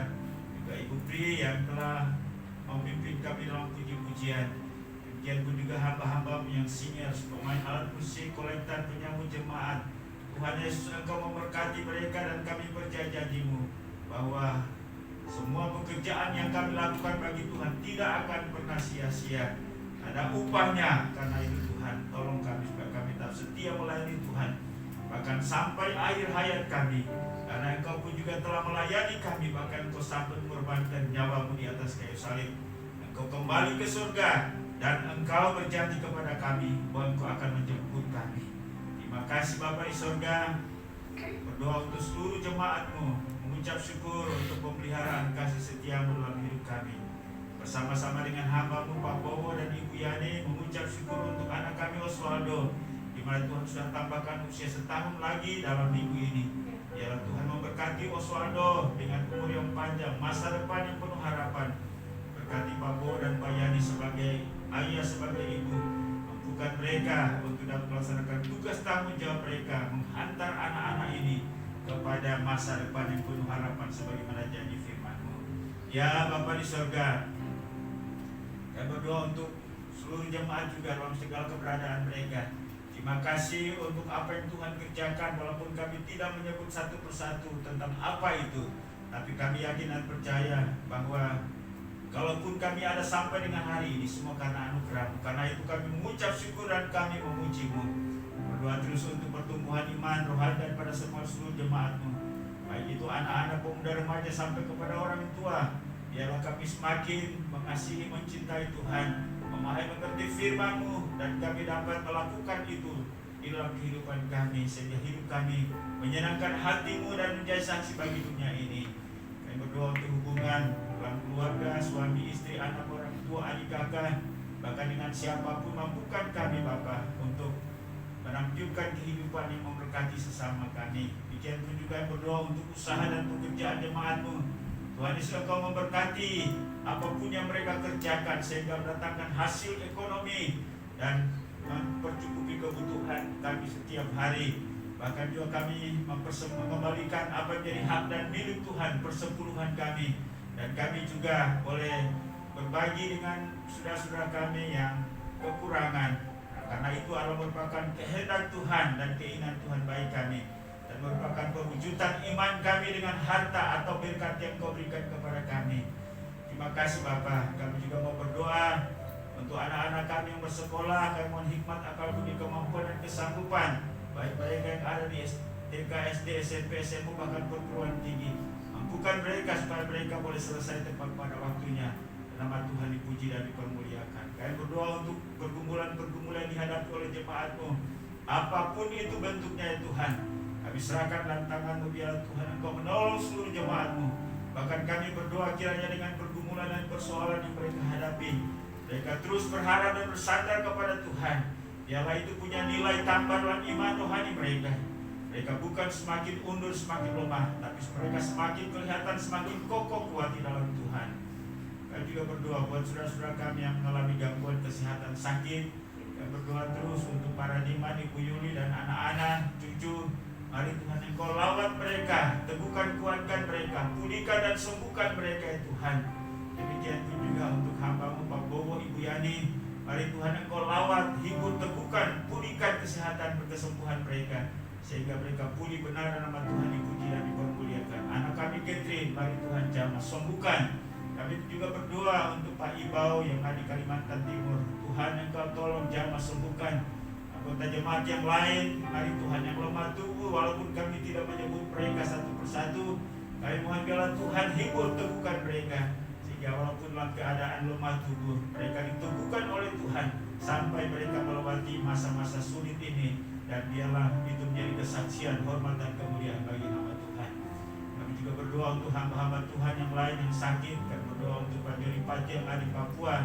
juga Ibu Pri yang telah memimpin kami dalam puji-pujian. Demikian pun juga hamba-hamba yang senior, pemain alat musik, kolektor, penyambut jemaat. Tuhan Yesus, Engkau memberkati mereka, dan kami percaya janji-Mu bahwa semua pekerjaan yang kami lakukan bagi Tuhan tidak akan pernah sia-sia. Ada upahnya, karena itu Tuhan, tolong kami supaya kami tetap setia melayani Tuhan, bahkan sampai akhir hayat kami. Karena Engkau pun juga telah melayani kami, bahkan Engkau sampai mengorbankan nyawa-Mu di atas kayu salib. Engkau kembali ke surga, dan Engkau berjanji kepada kami bahwa Engkau akan menjemput kami. Terima kasih Bapa di surga. Berdoa untuk seluruh jemaat-Mu, mengucap syukur untuk pemeliharaan kasih setia-Mu dalam hidup kami. Bersama-sama dengan hamba-Mu Pak Bowo dan Ibu Yani, mengucap syukur untuk anak kami Oswaldo, di mana Tuhan sudah tambahkan usia setahun lagi dalam minggu ini. Ya Tuhan memberkati Oswaldo dengan umur yang panjang, masa depan yang penuh harapan. Berkati Pak Bowo dan Pak Yani sebagai ayah, sebagai ibu, mampukan mereka untuk dapat melaksanakan tugas tanggung jawab mereka, menghantar anak-anak ini kepada masa depan yang penuh harapan sebagaimana janji firman-Mu. Ya Bapa di surga, kami berdoa untuk seluruh jemaat juga dalam segala keberadaan mereka. Terima kasih untuk apa yang Tuhan kerjakan, walaupun kami tidak menyebut satu persatu tentang apa itu, tapi kami yakin dan percaya bahwa kalaupun kami ada sampai dengan hari ini, semua karena anugerah-Mu. Karena itu kami mengucap syukur dan kami memuji-Mu. Berdoa terus untuk pertumbuhan iman rohani daripada semua seluruh jemaat-Mu, baik itu anak-anak, pemuda, remaja sampai kepada orang tua. Biarlah kami semakin mengasihi, mencintai Tuhan, memahami mengerti firman-Mu, dan kami dapat melakukan itu di dalam kehidupan kami, sehingga hidup kami menyenangkan hati-Mu dan menjadi saksi bagi dunia ini. Kami berdoa untuk hubungan dalam keluarga, anak, orang tua, adik kakak, bahkan dengan siapapun, mampukan kami Bapa untuk menampilkan kehidupan yang memberkati sesama kami. Demikian pun juga berdoa untuk usaha dan pekerjaan jemaat-Mu. Tuhan Yesus, Engkau memberkati apapun yang mereka kerjakan sehingga mendatangkan hasil ekonomi dan mencukupi kebutuhan kami setiap hari. Bahkan juga kami mengembalikan apa yang menjadi hak dan milik Tuhan, persepuluhan kami. Dan kami juga boleh berbagi dengan saudara-saudara kami yang kekurangan. Karena itu adalah merupakan kehendak Tuhan dan keinginan Tuhan bagi kami, dan merupakan perwujudan iman kami dengan harta atau berkat yang Kau berikan kepada kami. Terima kasih Bapa. Kami juga mau berdoa untuk anak-anak kami yang bersekolah. Kami mohon hikmat, akal budi, kemampuan dan kesanggupan, baik mereka yang ada di TK, SD, SMP, SMA, bahkan perguruan tinggi. Mampukan mereka supaya mereka boleh selesai tepat pada waktunya. Nama Tuhan dipuji dan dipermuliakan. Kami berdoa untuk pergumulan-pergumulan dihadapi oleh jemaat-Mu, apapun itu bentuknya ya Tuhan. Kami serahkan dalam tangan-Mu, biar Tuhan Engkau menolong seluruh jemaat-Mu. Bahkan kami berdoa kiranya dengan pergumulan dan persoalan yang mereka hadapi, mereka terus berharap dan bersandar kepada Tuhan. Biarlah itu punya nilai tambah dalam iman rohani mereka. Mereka bukan semakin undur, semakin lemah, tapi mereka semakin kelihatan, semakin kokoh kuat di dalam Tuhan. Kami juga berdoa buat saudara-saudara kami yang mengalami gangguan kesehatan, sakit. Kami berdoa terus untuk para Diman, Ibu Yuli, dan anak-anak, cucu. Mari Tuhan Engkau lawat mereka, teguhkan, kuatkan mereka, pulihkan dan sembuhkan mereka ya Tuhan. Demikian pun juga untuk hamba-Mu Pak Bowo, Ibu Yani. Mari Tuhan Engkau lawat, hibur, teguhkan, pulihkan kesehatan, kesembuhan mereka, sehingga mereka pulih benar dan nama Tuhan dipuji dan dipermuliakan. Anak kami Catherine, mari Tuhan jamah sembuhkan. Kami juga berdoa untuk Pak Ibau yang ada di Kalimantan Timur. Tuhan Engkau tolong jamah sembuhkan. Anggota jemaat yang lain, mari Tuhan yang lemah tubuh, walaupun kami tidak menyebut mereka satu persatu, kami mohon biarlah Tuhan hibur, teguhkan mereka, sehingga walaupun dalam keadaan lemah tubuh, mereka diteguhkan oleh Tuhan sampai mereka melewati masa-masa sulit ini. Dan biarlah itu menjadi kesaksian, hormat dan kemuliaan bagi nama Tuhan. Kami juga berdoa untuk hamba-hamba Tuhan yang lain yang sakit. Kami berdoa untuk Pak Jori Pati yang ada di Papua.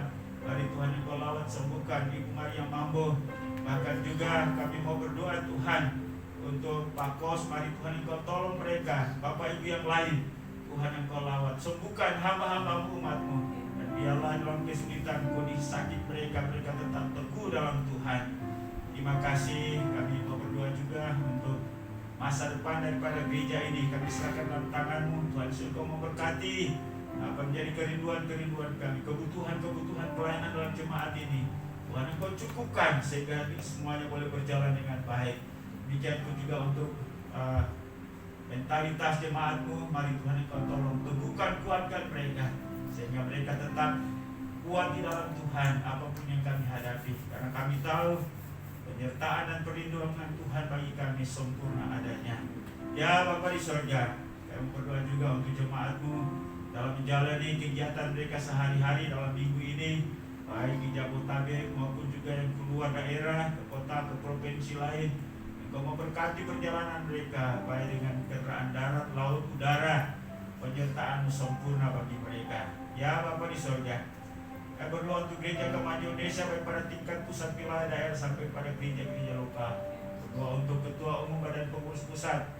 Mari Tuhan Engkau lawat, sembuhkan Ibu Maria Mambo. Bahkan juga kami mau berdoa Tuhan untuk Pak Kos. Mari Tuhan Engkau tolong mereka, Bapak Ibu yang lain. Tuhan Engkau lawat, sembuhkan hamba-hamba-Mu, umat-Mu. Dan biarlah dalam kesulitan, kondisi sakit mereka tetap teguh dalam Tuhan. Terima kasih. Kami mau berdoa juga untuk masa depan daripada gereja ini. Kami serahkan dalam tangan-Mu. Tuhan Yesus, Engkau memberkati apa menjadi kerinduan-kerinduan kami, kebutuhan-kebutuhan pelayanan dalam jemaat ini. Tuhan Engkau cukupkan sehingga semuanya boleh berjalan dengan baik. Demikian pun juga untuk mentalitas jemaat-Mu. Mari Tuhan Engkau tolong teguhkan, kuatkan mereka, sehingga mereka tetap kuat di dalam Tuhan apapun yang kami hadapi. Karena kami tahu penyertaan dan perlindungan Tuhan bagi kami sempurna adanya. Ya Bapa di surga, kami berdoa juga untuk jemaat-Mu dalam menjalani kegiatan mereka sehari-hari dalam minggu ini, baik di Jabodetabek maupun juga yang keluar daerah, ke kota, ke provinsi lain. Engkau memberkati perjalanan mereka, baik dengan kendaraan darat, laut, udara. Penyertaan-Mu sempurna bagi mereka. Ya Bapa di surga, kami berdoa untuk gereja Kemajuan Indonesia, baik pada tingkat pusat, wilayah, daerah, sampai pada gereja-gereja lokal. Berdoa untuk ketua umum badan pengurus pusat,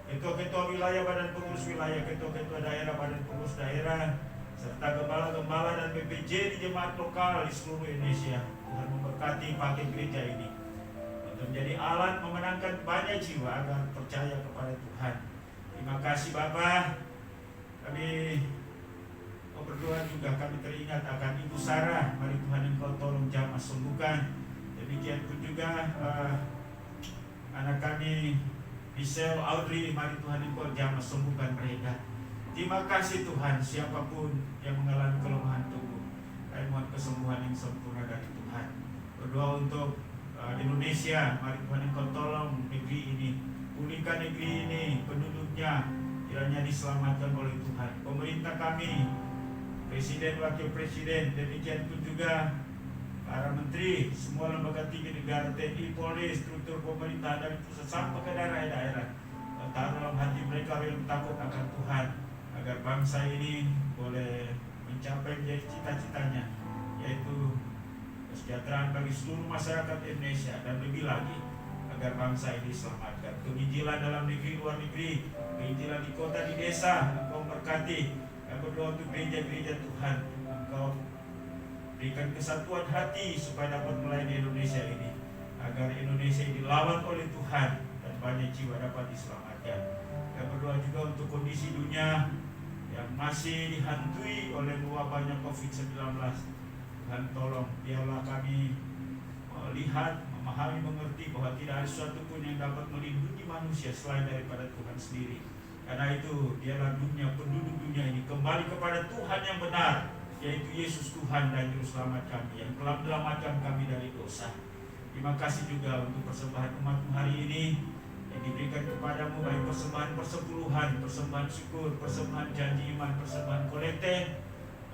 ketua-ketua wilayah badan pengurus wilayah, ketua-ketua daerah badan pengurus daerah, serta gembala-gembala dan PPJ di jemaat lokal di seluruh Indonesia. Tuhan memberkati pakai gereja ini untuk menjadi alat memenangkan banyak jiwa agar percaya kepada Tuhan. Terima kasih Bapa. Kami berdoa juga, kami teringat akan Ibu Sarah. Mari Tuhan Engkau tolong jamah sembuhkan. Demikian pun juga anak kami Michelle, Audrey, mari Tuhan Engkau jamah sembuhkan mereka. Terima kasih Tuhan, siapapun yang mengalami kelemahan tubuh, kami mohon kesembuhan yang sempurna dari Tuhan. Berdoa untuk Indonesia, mari Tuhan Engkau tolong negeri ini, pulihkan negeri ini, penduduknya, kiranya diselamatkan oleh Tuhan. Pemerintah kami, Presiden, Wakil Presiden, demikian pun juga para menteri, semua lembaga tinggi negara, TNI, Polri, struktur pemerintah dari pusat sampai ke daerah-daerah. Taruh dalam hati mereka yang takut akan Tuhan, agar bangsa ini boleh mencapai menjadi cita-citanya, yaitu kesejahteraan bagi seluruh masyarakat Indonesia dan lebih lagi agar bangsa ini diselamatkan. Penginjilan dalam negeri, luar negeri, penginjilan di kota, di desa, Engkau berkati. Kami berdoa untuk gereja-gereja Tuhan, Engkau berikan kesatuan hati supaya dapat melayani Indonesia ini, agar Indonesia ini dilawan oleh Tuhan dan banyak jiwa dapat diselamatkan. Kami berdoa juga untuk kondisi dunia yang masih dihantui oleh wabahnya COVID-19. Tuhan tolong, biarlah kami melihat, memahami, mengerti bahwa tidak ada sesuatu pun yang dapat melindungi manusia selain daripada Tuhan sendiri. Karena itu, biarlah dunia, penduduk dunia ini kembali kepada Tuhan yang benar, yaitu Yesus Tuhan dan Juru Selamat kami, yang telah menyelamatkan kami dari dosa. Terima kasih juga untuk persembahan umatmu hari ini yang diberikan kepadamu, baik persembahan persepuluhan, persembahan syukur, persembahan janji iman, persembahan kolekte.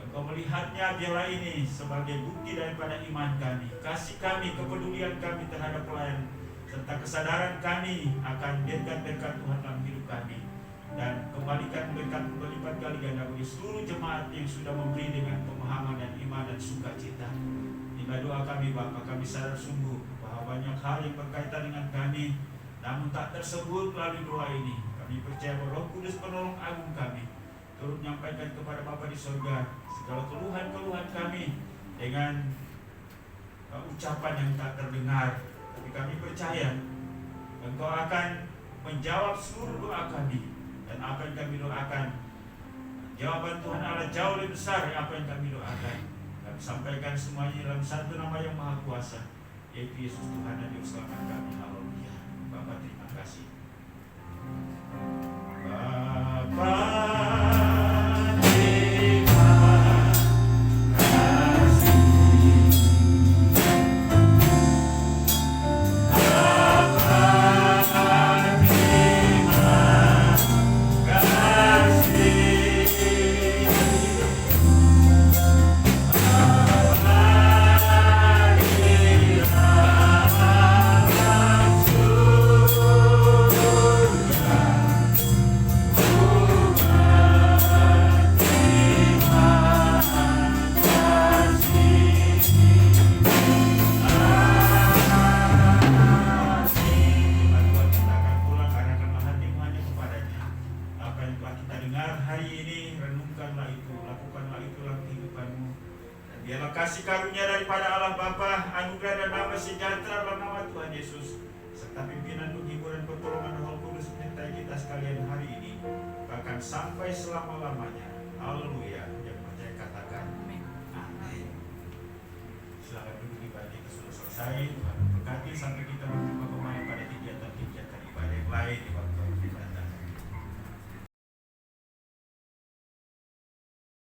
Engkau melihatnya, biarlah ini sebagai bukti daripada iman kami, kasih kami, kepedulian kami terhadap pelayan, serta kesadaran kami akan berkat-berkat Tuhan dalam hidup kami. Dan kembalikan berkat berlipat kali ganda bagi seluruh jemaat yang sudah memberi dengan pemahaman dan iman dan sukacita. Inilah doa kami Bapa, kami sadar sungguh bahwa banyak hal yang berkaitan dengan kami, namun tak tersebut melalui doa ini. Kami percaya bahwa Roh Kudus penolong agung kami turut menyampaikan kepada Bapa di surga segala keluhan-keluhan kami dengan ucapan yang tak terdengar. Tapi kami percaya Engkau akan menjawab seluruh doa kami. Dan apa yang kami doakan, jawaban Tuhan Allah jauh lebih besar dari apa yang kami doakan. Kami sampaikan semuanya dalam satu nama yang maha kuasa, yaitu Yesus Tuhan dan Juru Selamat kami. Haleluya. Bapa, terima kasih. Bapa, kasih karunia daripada Allah Bapa, anugerah dan damai sejahtera dalam nama Tuhan Yesus, serta pimpinan, penghiburan, pertolongan Roh Kudus menyertai kita sekalian hari ini, bahkan sampai selama-lamanya. Haleluya. Yang percaya katakan amin. Silakan duduk, ibadah kita sudah selesai. Tuhan memberkati sampai kita